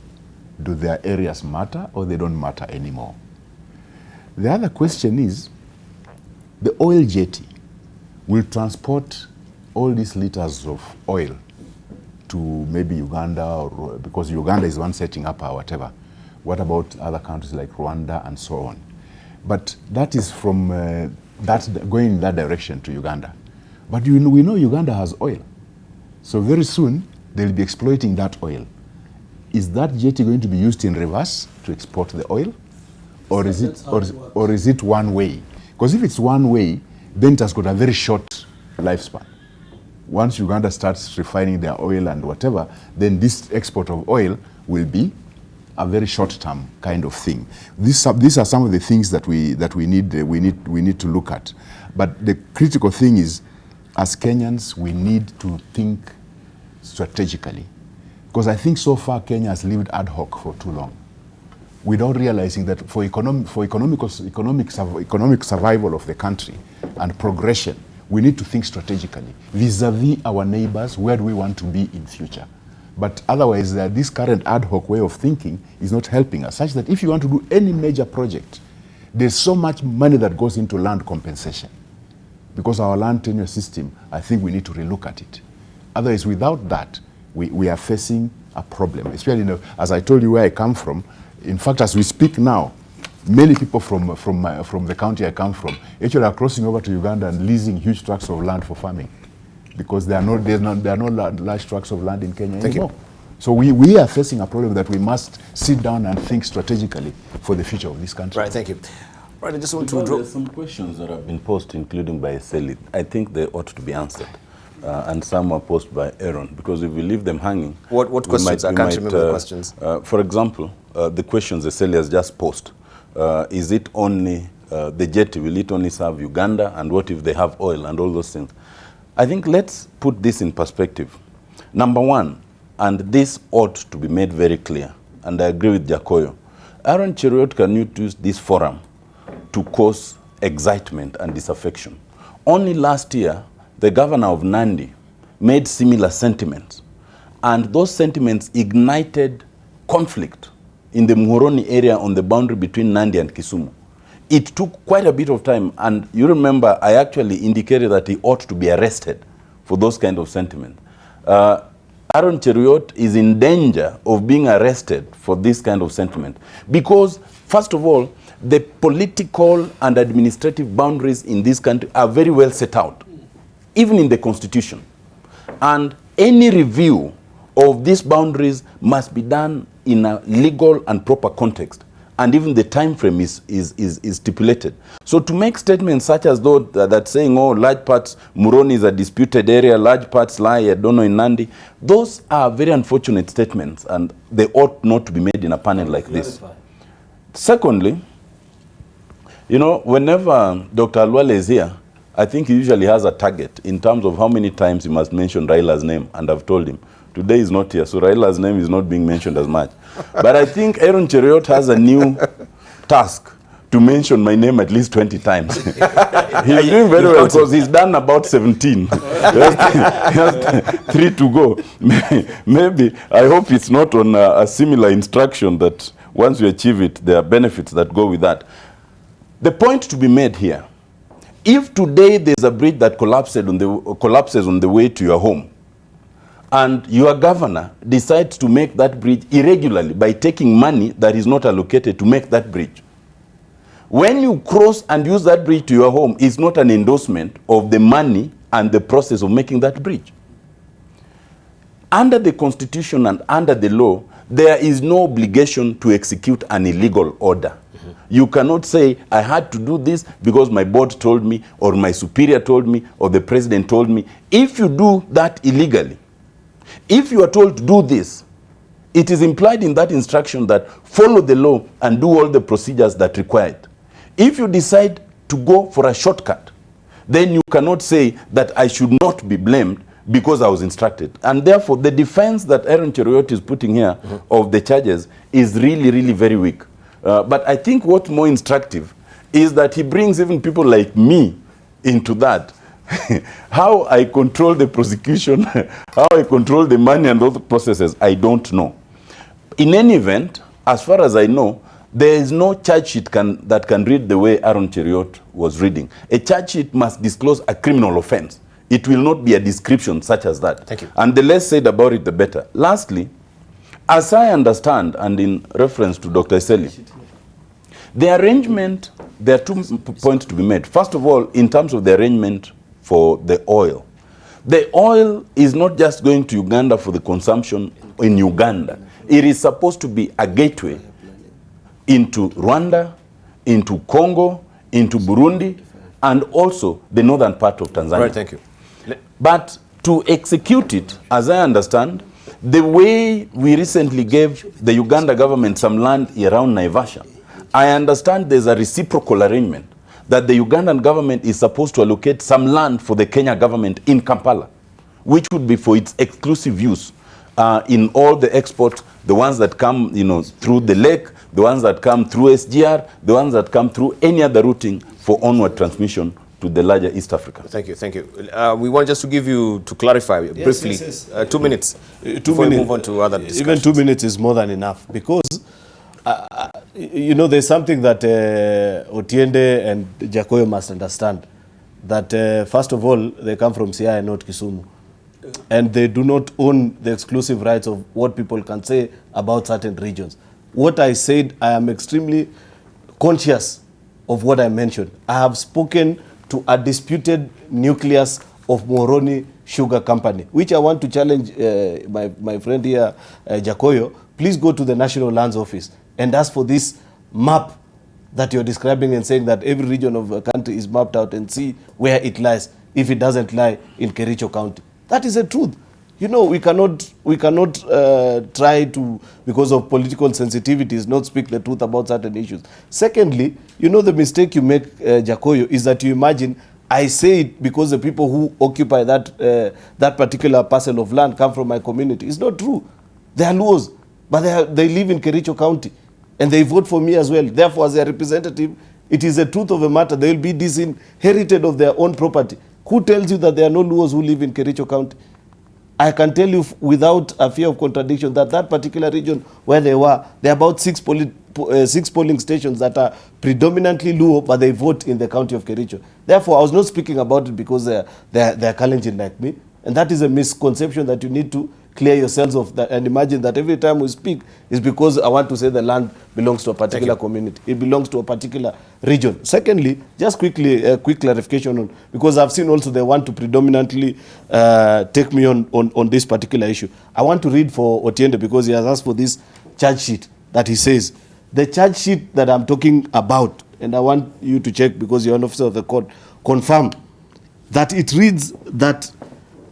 Do their areas matter, or they don't matter anymore? The other question is, the oil jetty will transport all these liters of oil to maybe Uganda, or because Uganda is one setting up or whatever. What about other countries like Rwanda and so on? But that is from going in that direction to Uganda. But we know Uganda has oil. So very soon, they'll be exploiting that oil. Is that jetty going to be used in reverse to export the oil? Or is it one way? Because if it's one way, then it has got a very short lifespan. Once Uganda starts refining their oil and whatever, then this export of oil will be a very short-term kind of thing. These are some of the things that we need to look at. But the critical thing is, as Kenyans, we need to think strategically, because I think so far Kenya has lived ad hoc for too long, without realizing that for economic survival of the country and progression, we need to think strategically vis-a-vis our neighbors. Where do we want to be in future? But otherwise, this current ad hoc way of thinking is not helping us, such that if you want to do any major project, there's so much money that goes into land compensation. Because our land tenure system, I think we need to relook at it. Otherwise, without that, we are facing a problem. Especially, as I told you where I come from, in fact, as we speak now, many people from the county I come from actually are crossing over to Uganda and leasing huge tracts of land for farming, because there are no large tracts of land in Kenya anymore. So we are facing a problem that we must sit down and think strategically for the future of this country.
Right, thank you. Right, I just want to
draw some questions that have been posed, including by Seli. I think they ought to be answered. And some were posed by Aaron, because if we leave them hanging...
What questions? I can't remember the questions.
For example, the questions Seli has just posed. Is it only the jetty, will it only serve Uganda? And what if they have oil and all those things? I think let's put this in perspective. Number one, and this ought to be made very clear, and I agree with Jakoyo, Aaron Cheruiyot cannot use this forum to cause excitement and disaffection. Only last year, the governor of Nandi made similar sentiments, and those sentiments ignited conflict in the Muhoroni area on the boundary between Nandi and Kisumu. It took quite a bit of time, and you remember I actually indicated that he ought to be arrested for those kind of sentiments. Aaron Cheruiyot is in danger of being arrested for this kind of sentiment because, first of all, the political and administrative boundaries in this country are very well set out, even in the Constitution. And any review of these boundaries must be done in a legal and proper context. And even the time frame is stipulated. So to make statements such as though that saying, oh, large parts, Muhoroni is a disputed area, large parts lie, I don't know, in Nandi, those are very unfortunate statements, and they ought not to be made in a panel like this. Secondly, you know, whenever Dr. Alwale is here, I think he usually has a target in terms of how many times he must mention Raila's name, and I've told him, today is not here, so Raila's name is not being mentioned as much. But I think Aaron Cheruiyot has a new task to mention my name at least 20 times. He's doing very well because he's done about 17. He has 3 to go. Maybe, I hope it's not on a similar instruction that once you achieve it, there are benefits that go with that. The point to be made here, if today there's a bridge that collapses on the way to your home, and your governor decides to make that bridge irregularly by taking money that is not allocated to make that bridge, when you cross and use that bridge to your home, it's not an endorsement of the money and the process of making that bridge. Under the Constitution and under the law, there is no obligation to execute an illegal order. You cannot say, I had to do this because my board told me, or my superior told me, or the president told me. If you do that illegally, if you are told to do this, it is implied in that instruction that follow the law and do all the procedures that require it. If you decide to go for a shortcut, then you cannot say that I should not be blamed because I was instructed. And therefore, the defense that Aaron Cheruiyot is putting here of the charges is really, really very weak. But I think what's more instructive is that he brings even people like me into that. How I control the prosecution, how I control the money and all the processes, I don't know. In any event, as far as I know, there is no charge sheet that can read the way Aaron Cheruiyot was reading. A charge sheet must disclose a criminal offense. It will not be a description such as that.
Thank you.
And the less said about it, the better. Lastly, as I understand, and in reference to Dr. Eseli, the arrangement, there are 2 points to be made. First of all, in terms of the arrangement for the oil. The oil is not just going to Uganda for the consumption in Uganda. It is supposed to be a gateway into Rwanda, into Congo, into Burundi, and also the northern part of Tanzania.
Right, thank you.
But to execute it, as I understand, the way we recently gave the Uganda government some land around Naivasha, I understand there's a reciprocal arrangement that the Ugandan government is supposed to allocate some land for the Kenya government in Kampala, which would be for its exclusive use in all the exports, the ones that come, you know, through the lake, the ones that come through SGR, the ones that come through any other routing for onward transmission to the larger East Africa.
Thank you, thank you. We want just to give you, to clarify briefly, 2 minutes.
2
before we
minutes.
move on to other discussions.
Even 2 minutes is more than enough because, you know, there's something that Otiende and Jakoyo must understand. That first of all, they come from Siaya, not Kisumu. And they do not own the exclusive rights of what people can say about certain regions. What I said, I am extremely conscious of what I mentioned. I have spoken to a disputed nucleus of Muhoroni Sugar Company, which I want to challenge my friend here, Jakoyo. Please go to the National Lands Office and ask for this map that you're describing and saying that every region of a country is mapped out and see where it lies, if it doesn't lie in Kericho County. That is the truth. You know, we cannot try to, because of political sensitivities, not speak the truth about certain issues. Secondly, you know, the mistake you make, Jakoyo, is that you imagine I say it because the people who occupy that particular parcel of land come from my community. It's not true. They are Luos, but they live in Kericho County, and they vote for me as well. Therefore, as their representative, it is the truth of the matter. They will be disinherited of their own property. Who tells you that there are no Luos who live in Kericho County? I can tell you without a fear of contradiction that that particular region where there are about six polling stations that are predominantly Luo, but they vote in the county of Kericho. Therefore, I was not speaking about it because they're Kalenjin like me. And that is a misconception that you need to clear yourselves of that, and imagine that every time we speak is because I want to say the land belongs to a particular community. It belongs to a particular region. Secondly, just quickly, a quick clarification on, because I've seen also they want to predominantly take me on this particular issue. I want to read for Otiende because he has asked for this charge sheet that he says. The charge sheet that I'm talking about, and I want you to check because you're an officer of the court, confirm that it reads that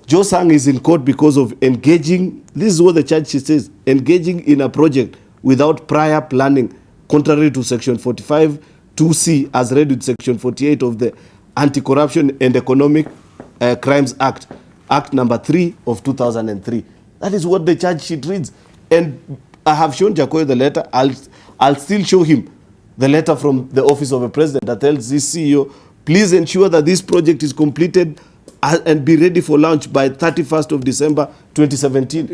Joe Sang is in court because of engaging, this is what the charge sheet says, engaging in a project without prior planning, contrary to section 45 2C as read with section 48 of the Anti-Corruption and Economic Crimes Act, Act number 3 of 2003. That is what the charge sheet reads. And I have shown Jakoyo the letter. I'll still show him the letter from the office of the president that tells this CEO, please ensure that this project is completed and be ready for launch by 31st of December 2017.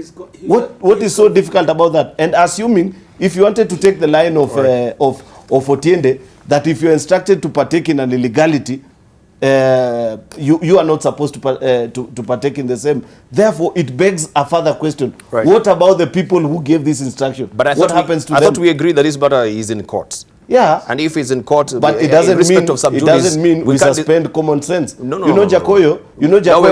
What is so difficult about that? And assuming, if you wanted to take the line of Otiende, that if you're instructed to partake in an illegality, you are not supposed to partake in the same. Therefore, it begs a further question. Right. What about the people who gave this instruction? But what happens to them?
I thought we agreed that this matter is in court.
Yeah,
and if it's in court,
but it doesn't mean we suspend common sense. No, you know, Jakoyo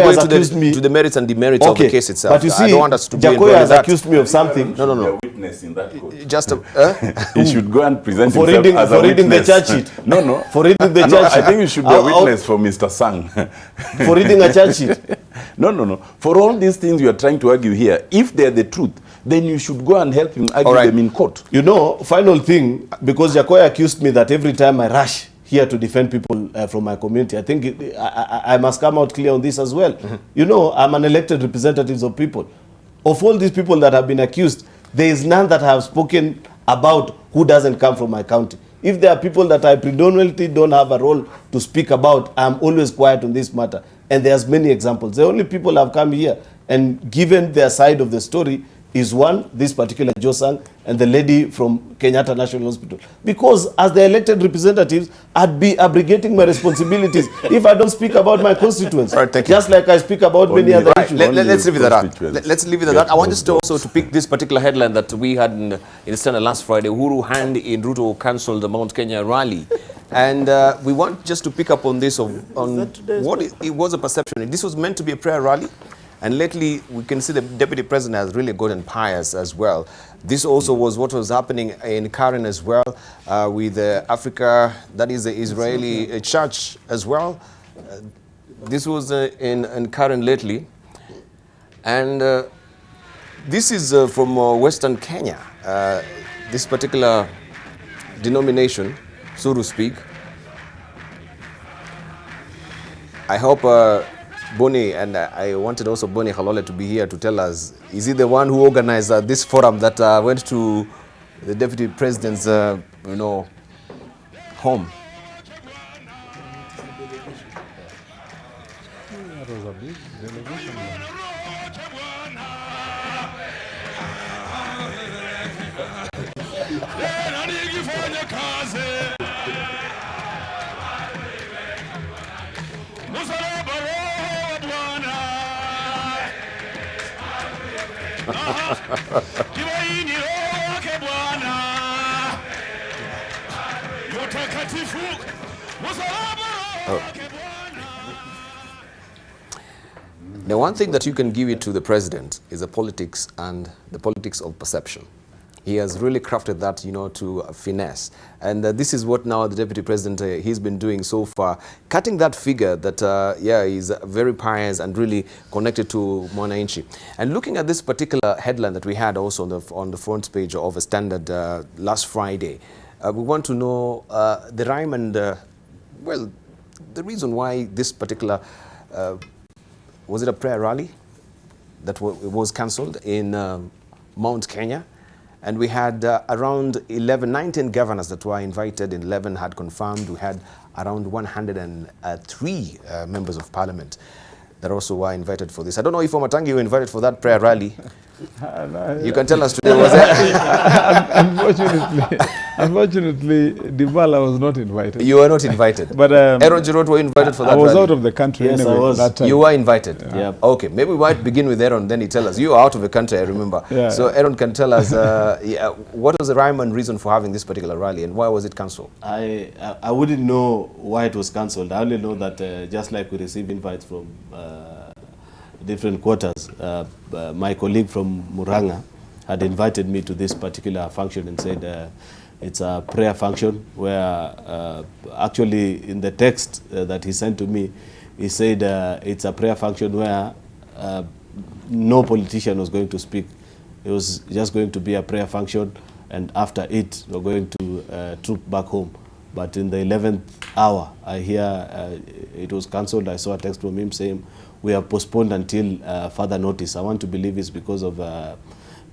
has accused me
to the merits and demerits of the case itself.
But you see,
I don't want us to
Jakoyo has accused me of something.
No. Witness in that court.
Just
he should go and present
for
himself
reading,
as
for
a
reading
witness.
the charge sheet.
No.
For reading the charge sheet.
I think you should be a witness for Mr. Sang.
For reading a charge sheet.
No. For all these things you are trying to argue here, if they're the truth, then you should go and help him argue them in court.
You know, final thing, because Jakoyo accused me that every time I rush here to defend people from my community, I think I must come out clear on this as well. Mm-hmm. You know, I'm an elected representative of people. Of all these people that have been accused, there is none that have spoken about who doesn't come from my county. If there are people that I predominantly don't have a role to speak about, I'm always quiet on this matter. And there's many examples. The only people have come here and given their side of the story is one, this particular Joe Sang, and the lady from Kenyatta National Hospital. Because as the elected representatives, I'd be abrogating my responsibilities if I don't speak about my constituents.
Right,
just like I speak about many other issues.
Let's leave it at that. Let's leave it at that. I want us to also to pick this particular headline that we had in the Standard last Friday. Uhuru hand in Ruto cancelled the Mount Kenya rally. And we want just to pick up on this, on what it was a perception. This was meant to be a prayer rally. And lately, we can see the Deputy President has really gotten pious as well. This also was what was happening in Karen as well, with Africa, that is the Israeli church as well. This was in Karen lately. And this is from Western Kenya, this particular denomination, so to speak. I hope Boni, and I wanted also Boni Halole to be here to tell us, is he the one who organized this forum that went to the Deputy President's, home?
That was a big delegation.
The one thing that you can give it to the president is the politics and the politics of perception. He has really crafted that, you know, to finesse. And this is what now the Deputy President, he's been doing so far, cutting that figure that, yeah, is very pious and really connected to Mwananchi. And looking at this particular headline that we had also on the front page of a Standard last Friday, we want to know the rhyme and, well, the reason why this particular, was it a prayer rally that was cancelled in Mount Kenya? And we had around 19 governors that were invited, and 11 had confirmed. We had around 103 members of parliament that also were invited for this. I don't know if Omatangi were invited for that prayer rally. You can tell us today, was it?
Unfortunately, Debarl was not invited.
You were not invited.
But
Aaron Girot were invited for that
I was
rally.
out of the country.
Yes,
anyway,
I was.
that time.
You were invited?
Yeah.
Okay, maybe we might begin with Aaron, then he tell us. You are out of the country, I remember.
Yeah.
So Aaron can tell us, yeah, what was the rhyme and reason for having this particular rally, and why was it cancelled?
I wouldn't know why it was cancelled. I only know that just like we received invites from different quarters, my colleague from Muranga had invited me to this particular function and said it's a prayer function where actually in the text that he sent to me, he said it's a prayer function where no politician was going to speak. It was just going to be a prayer function, and after it we're going to troop back home. But in the 11th hour, I hear it was cancelled. I saw a text from him saying we have postponed until further notice. I want to believe it's because of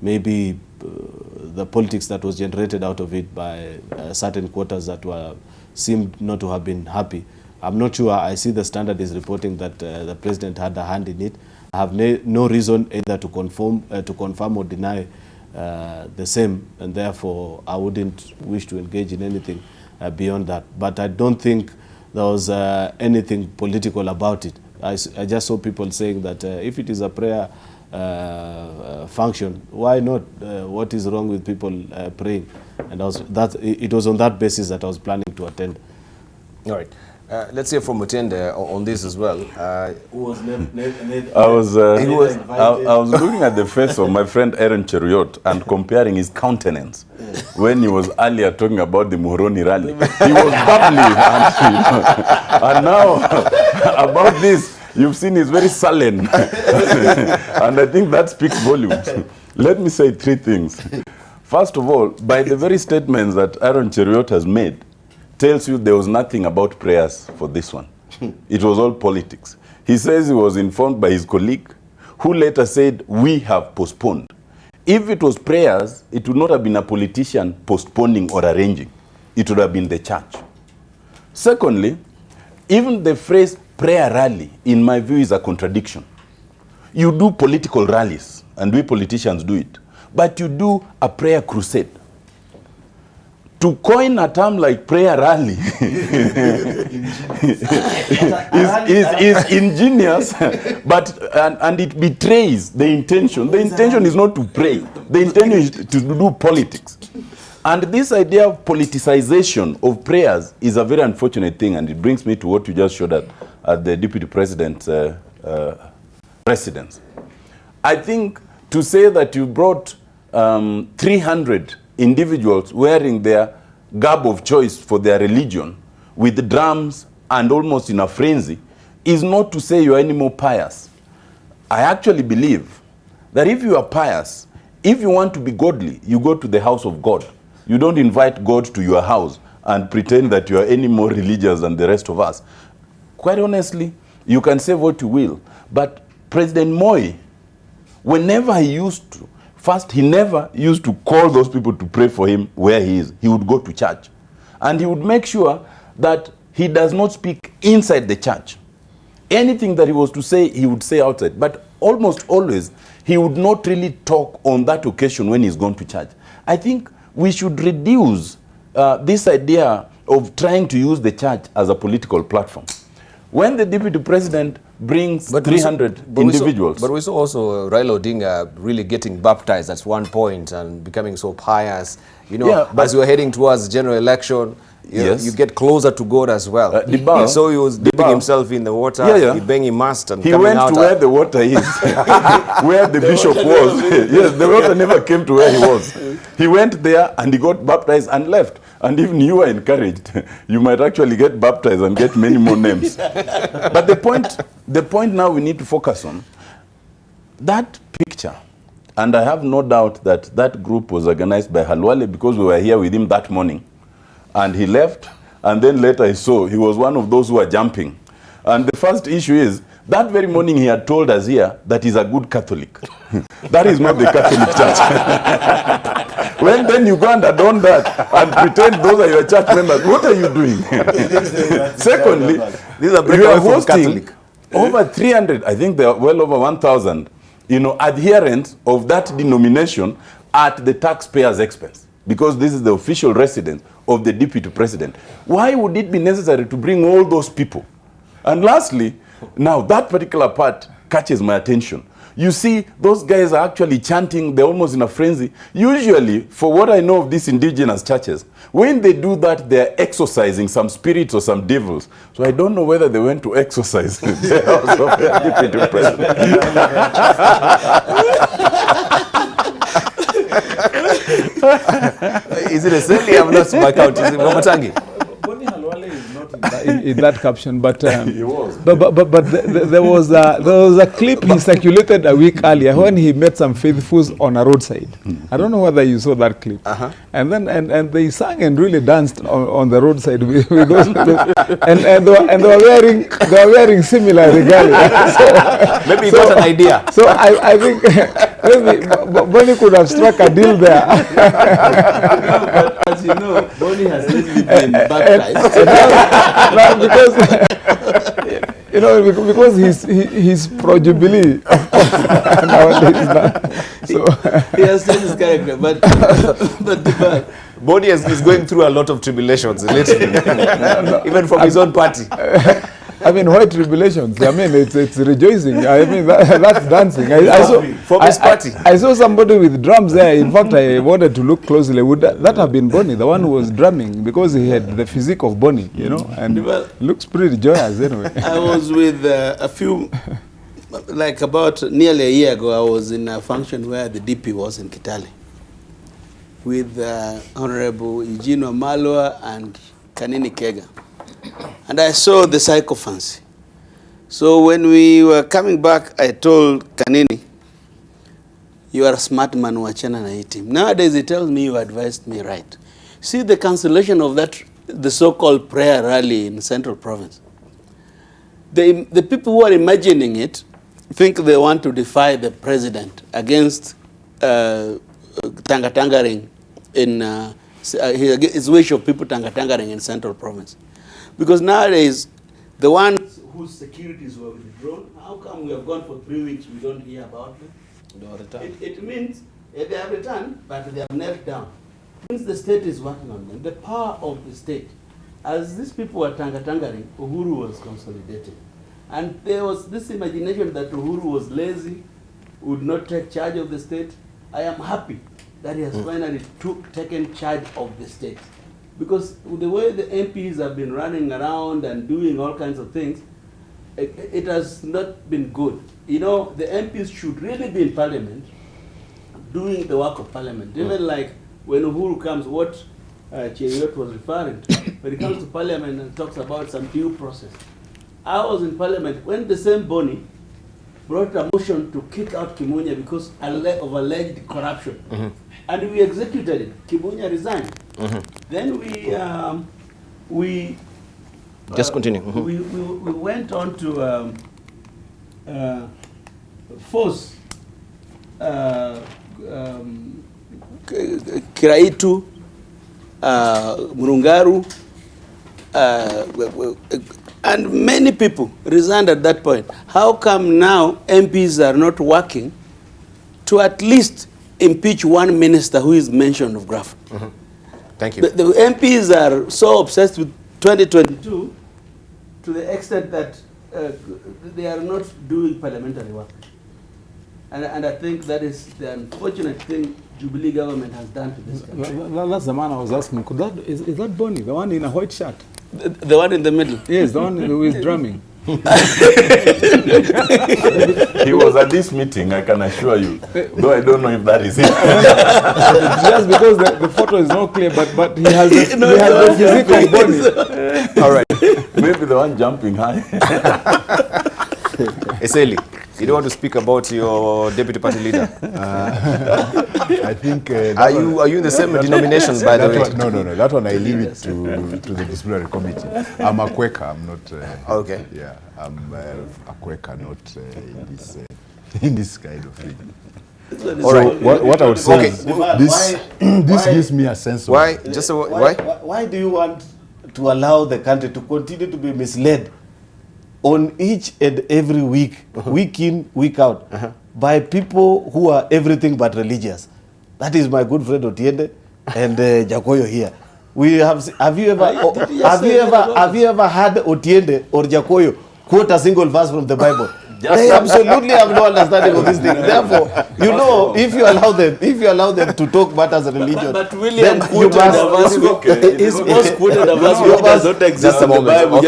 maybe the politics that was generated out of it by certain quarters that seemed not to have been happy. I'm not sure. I see the Standard is reporting that the president had a hand in it. I have no reason either to confirm or deny the same, and therefore I wouldn't wish to engage in anything beyond that. But I don't think there was anything political about it. I just saw people saying that if it is a prayer function, why not? What is wrong with people praying? And it was on that basis that I was planning to attend.
All right. Let's hear from Mutende on this as well.
Who was
I was looking at the face of my friend Aaron Cheruiyot and comparing his countenance when he was earlier talking about the Muhoroni rally. He was bubbly, and now about this, you've seen he's very sullen, and I think that speaks volumes. Let me say three things. First of all, by the very statements that Aaron Cheruiyot has made, tells you there was nothing about prayers for this one. It was all politics. He says he was informed by his colleague, who later said, we have postponed. If it was prayers, it would not have been a politician postponing or arranging. It would have been the church. Secondly, even the phrase prayer rally, in my view, is a contradiction. You do political rallies, and we politicians do it, but you do a prayer crusade. To coin a term like prayer rally is ingenious, but and it betrays the intention. The intention is not to pray. The intention is to do politics. And this idea of politicization of prayers is a very unfortunate thing, and it brings me to what you just showed at the Deputy President's residence. I think to say that you brought 300 individuals wearing their garb of choice for their religion with drums and almost in a frenzy is not to say you are any more pious. I actually believe that if you are pious, if you want to be godly, you go to the house of God. You don't invite God to your house and pretend that you are any more religious than the rest of us. Quite honestly, you can say what you will, but President Moi, whenever he used to, first, he never used to call those people to pray for him where he is. He would go to church. And he would make sure that he does not speak inside the church. Anything that he was to say, he would say outside. But almost always, he would not really talk on that occasion when he's gone to church. I think we should reduce this idea of trying to use the church as a political platform. When the Deputy President brings 300 individuals.
But we saw also Raila Odinga really getting baptized at one point and becoming so pious. You know,
Yeah,
as we were heading towards general election,
Yes.
You get closer to God as well.
Debarl-
So he was dipping
Debarl-
himself in the water,
Yeah, yeah.
he being immersed and
He
coming
went
out.
to where the water is, where the bishop was. Yes, the water never came to where he was. He went there and he got baptized and left. And even you are encouraged. You might actually get baptized and get many more names. But the point now we need to focus on, that picture, and I have no doubt that that group was organized by Halwale because we were here with him that morning. And he left, and then later I saw he was one of those who were jumping. And the first issue is, that very morning he had told us here that he's a good Catholic. That is not the Catholic Church. When then you go and adorn that and pretend those are your church members, what are you doing? Secondly, you are hosting over 300, I think there are well over 1,000, adherents of that denomination at the taxpayers' expense. Because this is the official residence of the deputy president. Why would it be necessary to bring all those people? And lastly, now that particular part catches my attention. You see, those guys are actually chanting, they're almost in a frenzy. Usually, for what I know of these indigenous churches, when they do that, they're exorcising some spirits or some devils. So I don't know whether they went to exorcise the house of their deputy president.
Is it a silly? I've lost my count. Is it Wamatangi?
Boni Halwale is not in that caption, but
He was.
but there was a clip he circulated a week earlier when he met some faithfuls on a roadside. I don't know whether you saw that clip. And then and they sang and really danced on the roadside with those and they were wearing similar regalia. So,
Maybe you got an idea.
So I think maybe Boni could have struck a deal there.
But as you know, Boni has recently been baptized.
No, because he's pro-Jubilee nowadays. So
He has changed his character, but
Boni is going through a lot of tribulations lately, even from his own party.
I mean, why tribulations? I mean, it's rejoicing. I mean, that's dancing.
From his party.
I saw somebody with drums there. In fact, I wanted to look closely. Would that have been Boni, the one who was drumming, because he had the physique of Boni, and looks pretty joyous anyway.
I was with a few, like about nearly a year ago, I was in a function where the DP was in Kitale with Honorable Eugene Malwa and Kanini Kega. And I saw the sycophancy. So when we were coming back, I told Kanini, you are a smart man, wachana na hii team. Nowadays he tells me you advised me right. See the cancellation of the so-called prayer rally in Central Province. The people who are imagining it think they want to defy the president against tangatangering in his wish of people tangatangering in Central Province. Because nowadays, the ones whose securities were withdrawn, how come we have gone for 3 weeks, we don't hear about them? It means they have returned, but they have knelt down. It means the state is working on them. The power of the state. As these people were tangatangering, Uhuru was consolidating. And there was this imagination that Uhuru was lazy, would not take charge of the state. I am happy that he has finally taken charge of the state. Because the way the MPs have been running around and doing all kinds of things, it has not been good. The MPs should really be in parliament doing the work of parliament. Even like when Uhuru comes, what Cheriot was referring to, when he comes to parliament and talks about some due process. I was in parliament when the same Boni brought a motion to kick out Kimunya because of alleged corruption. And we executed it. Kimunya resigned. Then we
Just continue.
We went on to force Kiraitu, Murungaru, and many people resigned at that point. How come now MPs are not working to at least impeach one minister who is mentioned of graft?
Thank you.
The MPs are so obsessed with 2022 to the extent that they are not doing parliamentary work. And I think that is the unfortunate thing Jubilee government has done to this country.
That's the man I was asking. Is that Bonnie, the one in a white shirt?
The one in the middle?
Yes, the one who is drumming.
He was at this meeting, I can assure you. Though I don't know if that is it.
Just because the photo is not clear, but he has the physique of Bonnie.
All right. Maybe the one jumping high.
Eseli, you don't want to speak about your deputy party leader?
I think...
Are you in the same denomination, by the way?
No. That one I leave it to the disciplinary committee. I'm a Quaker. I'm not...
Okay.
Yeah, I'm a Quaker, not in this kind of thing.
All right.
What I would say
Okay.
is this gives me a sense of...
Why? Just why?
Why do you want to allow the country to continue to be misled on each and every week, week in, week out, by people who are everything but religious? That is my good friend Otiende and Jakoyo here. Have you ever heard Otiende or Jakoyo quote a single verse from the Bible? They absolutely have no understanding of this thing. Therefore, you know, if you allow them to talk matters of religion,
but William
then
quoted a verse. He's most quoted a verse which does not exist in the Bible.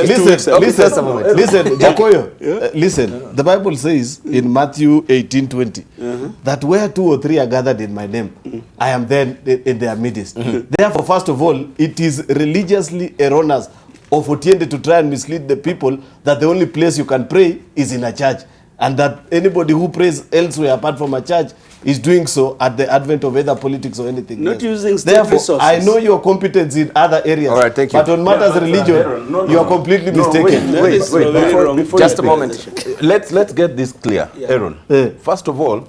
Listen, Jakoyo, listen. The Bible says in Matthew 18:20 that where 2 or 3 are gathered in my name, I am then in their midst. Therefore, first of all, it is religiously erroneous of Otiende to try and mislead the people that the only place you can pray is in a church, and that anybody who prays elsewhere apart from a church is doing so at the advent of either politics or anything
Not
else.
using state
Therefore,
resources.
I know your competence in other areas.
All right, thank you.
But on matters of religion, you are completely mistaken.
Wait, before
Just a
you
moment.
speak, let's get this clear, Aaron. First of all,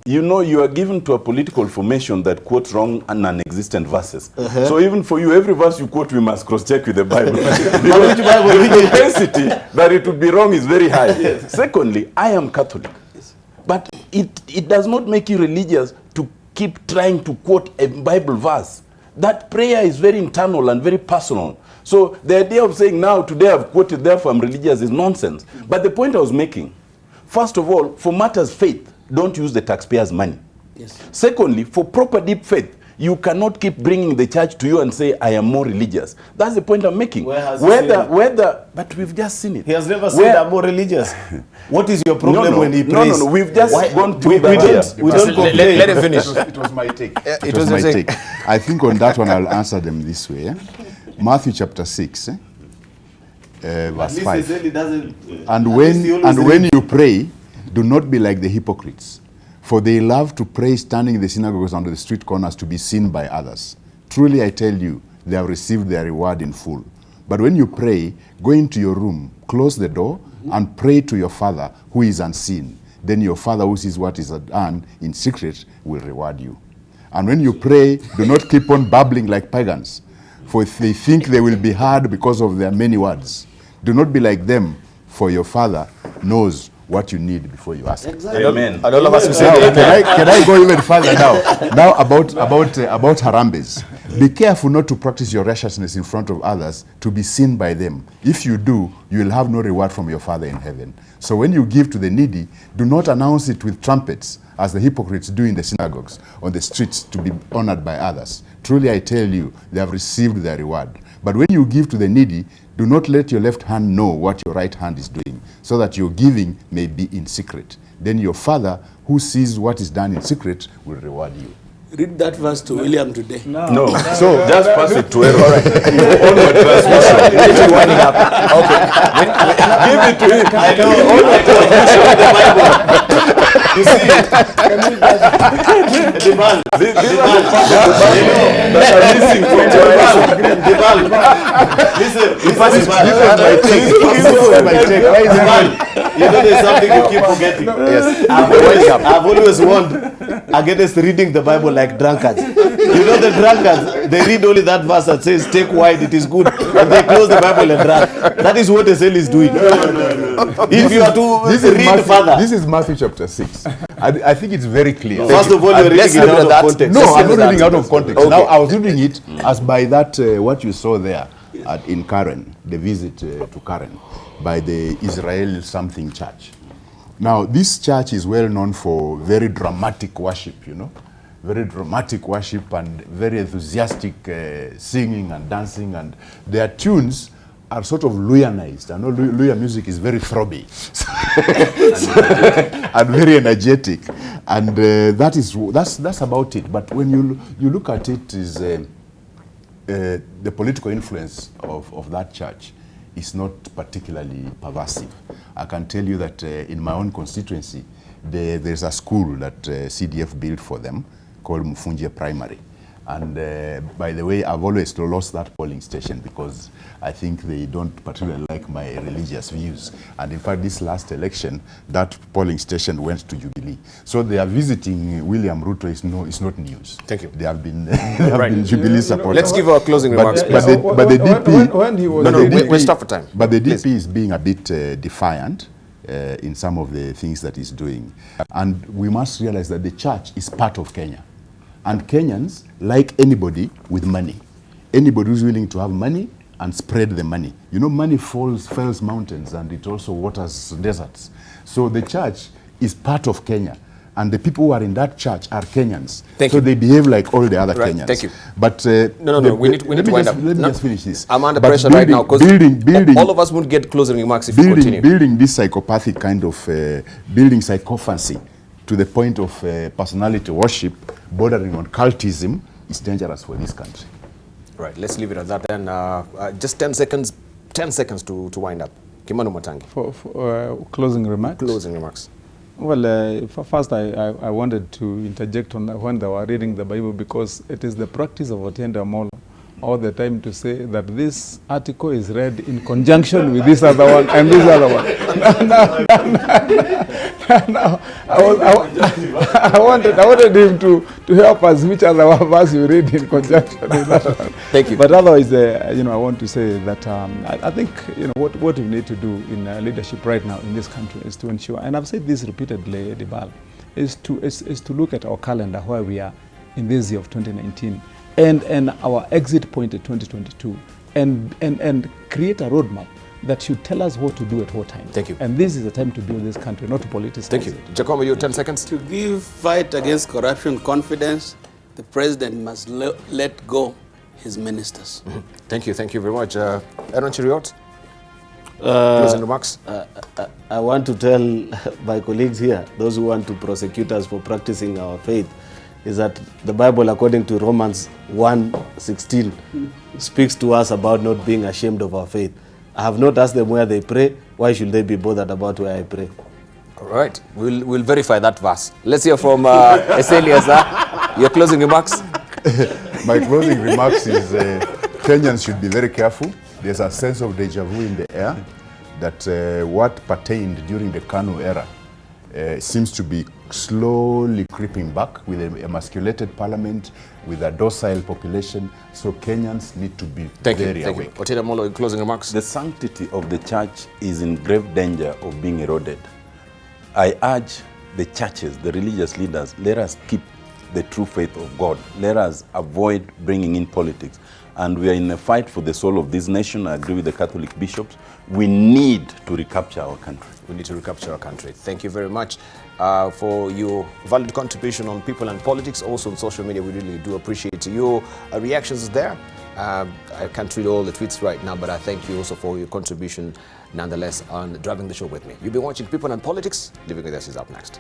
you know you are given to a political formation that quotes wrong and non-existent verses. So even for you, every verse you quote, we must cross-check with the Bible. The propensity that it would be wrong is very high. Secondly, I am Catholic. But it does not make you religious to keep trying to quote a Bible verse. That prayer is very internal and very personal. So the idea of saying now, today I've quoted, therefore I'm religious is nonsense. But the point I was making, first of all, for matters faith, don't use the taxpayers' money.
Yes.
Secondly, for proper deep faith, you cannot keep bringing the church to you and say, I am more religious. That's the point I'm making.
Where has he said it?
But we've just seen it.
He has never said I'm more religious. What is your problem when he prays?
No, we've just gone through
we don't complain.
Let him finish.
It was my take.
It was my take.
I think on that one I'll answer them this way. Matthew chapter 6, verse 5. And when you pray, do not be like the hypocrites, for they love to pray standing in the synagogues and the street corners to be seen by others. Truly I tell you, they have received their reward in full. But when you pray, go into your room, close the door, and pray to your Father who is unseen. Then your Father who sees what is done in secret will reward you. And when you pray, do not keep on babbling like pagans, for they think they will be heard because of their many words. Do not be like them, for your Father knows what you need before you ask.
Exactly.
Amen.
And all of us will say,
Can I go even further now? Now about harambes. Be careful not to practice your righteousness in front of others to be seen by them. If you do, you will have no reward from your Father in heaven. So when you give to the needy, do not announce it with trumpets, as the hypocrites do in the synagogues, on the streets, to be honored by others. Truly I tell you, they have received their reward. But when you give to the needy, do not let your left hand know what your right hand is doing, so that your giving may be in secret. Then your Father, who sees what is done in secret, will reward you.
Read that verse to William today.
No. So just pass it to Aaron. Onward transmission.
It's winding up. Okay.
Give it to him.
I know. Onward transmission of the Bible. You see, Debarl.
These are the people that are missing from
Debarl. Listen, you know there's something you keep forgetting.
Yes.
I've always warned against reading the Bible like drunkards. You know the drunkards, they read only that verse that says, take wine, it is good. And they close the Bible and drunk. That is what Esel is doing. If you are to read further.
This is Matthew chapter 6. I think it's very clear.
First of all, you're reading it out of context.
No, I'm not reading out of context. Okay. Now, I was reading it as by that, what you saw there in Karen, the visit to Karen, by the Israel something church. Now, this church is well known for very dramatic worship, you know, very dramatic worship and very enthusiastic singing and dancing, and their tunes are sort of Luyanized. I know Luya music is very throbby and very energetic, and that's about it. But when you look at it, is the political influence of that church is not particularly pervasive. I can tell you that in my own constituency, there's a school that CDF built for them called Mufunje Primary. And by the way, I've always lost that polling station because I think they don't particularly like my religious views. And in fact, this last election, that polling station went to Jubilee. So they are visiting William Ruto is not news.
Thank you.
They have been, been Jubilee supporters.
Let's give our closing remarks.
But the DP...
When he was...
we'll stop for time.
But the DP is being a bit defiant in some of the things that he's doing. And we must realize that the church is part of Kenya. And Kenyans like anybody with money. Anybody who's willing to have money and spread the money. You know, money fells mountains and it also waters deserts. So the church is part of Kenya. And the people who are in that church are Kenyans.
Thank
so
you.
They behave like all the other Kenyans.
Thank you.
But
no, we need to wind up.
Let me just finish this.
I'm under
But
pressure right now because
building,
all of us won't get closing remarks if we continue.
Building this psychopathic kind of building psychophancy to the point of personality worship bordering on cultism is dangerous for this country.
Right, let's leave it at that then. Just 10 seconds to wind up. Kimano Matangi.
For closing remarks?
Closing remarks.
Well, first I wanted to interject on when they were reading the Bible, because it is the practice of Otiende Amolo all the time to say that this article is read in conjunction with this other one and this other one. No, I wanted him to help us which other verse you read in conjunction with that one.
Thank you.
But otherwise, I want to say that I think what we need to do in leadership right now in this country is to ensure, and I've said this repeatedly, Debarl, is to look at our calendar where we are in this year of 2019. And our exit point at 2022, and create a roadmap that should tell us what to do at what time.
Thank you.
And this is the time to build this country, not to politicize.
Thank you. Giacomo, you 10 seconds.
To give fight against corruption confidence, the president must let go his ministers.
Mm-hmm. Thank you very much. Aaron Chiriot, closing remarks.
I want to tell my colleagues here, those who want to prosecute us for practicing our faith, is that the Bible, according to Romans 1:16, speaks to us about not being ashamed of our faith. I have not asked them where they pray. Why should they be bothered about where I pray?
All right, we'll verify that verse. Let's hear from Eselias. Your closing remarks.
My closing remarks is Kenyans should be very careful. There's a sense of deja vu in the air that what pertained during the Kanu era seems to be slowly creeping back with an emasculated parliament, with a docile population. So Kenyans need to be very awake.
Otiende Amolo, in closing remarks.
The sanctity of the church is in grave danger of being eroded. I urge the churches, the religious leaders, let us keep the true faith of God. Let us avoid bringing in politics. And we are in a fight for the soul of this nation. I agree with the Catholic bishops. We need to recapture our country.
We need to recapture our country. Thank you very much for your valid contribution on people and politics. Also on social media, we really do appreciate your reactions there. I can't read all the tweets right now, but I thank you also for your contribution nonetheless on driving the show with me. You've been watching People and Politics. Living with Us is up next.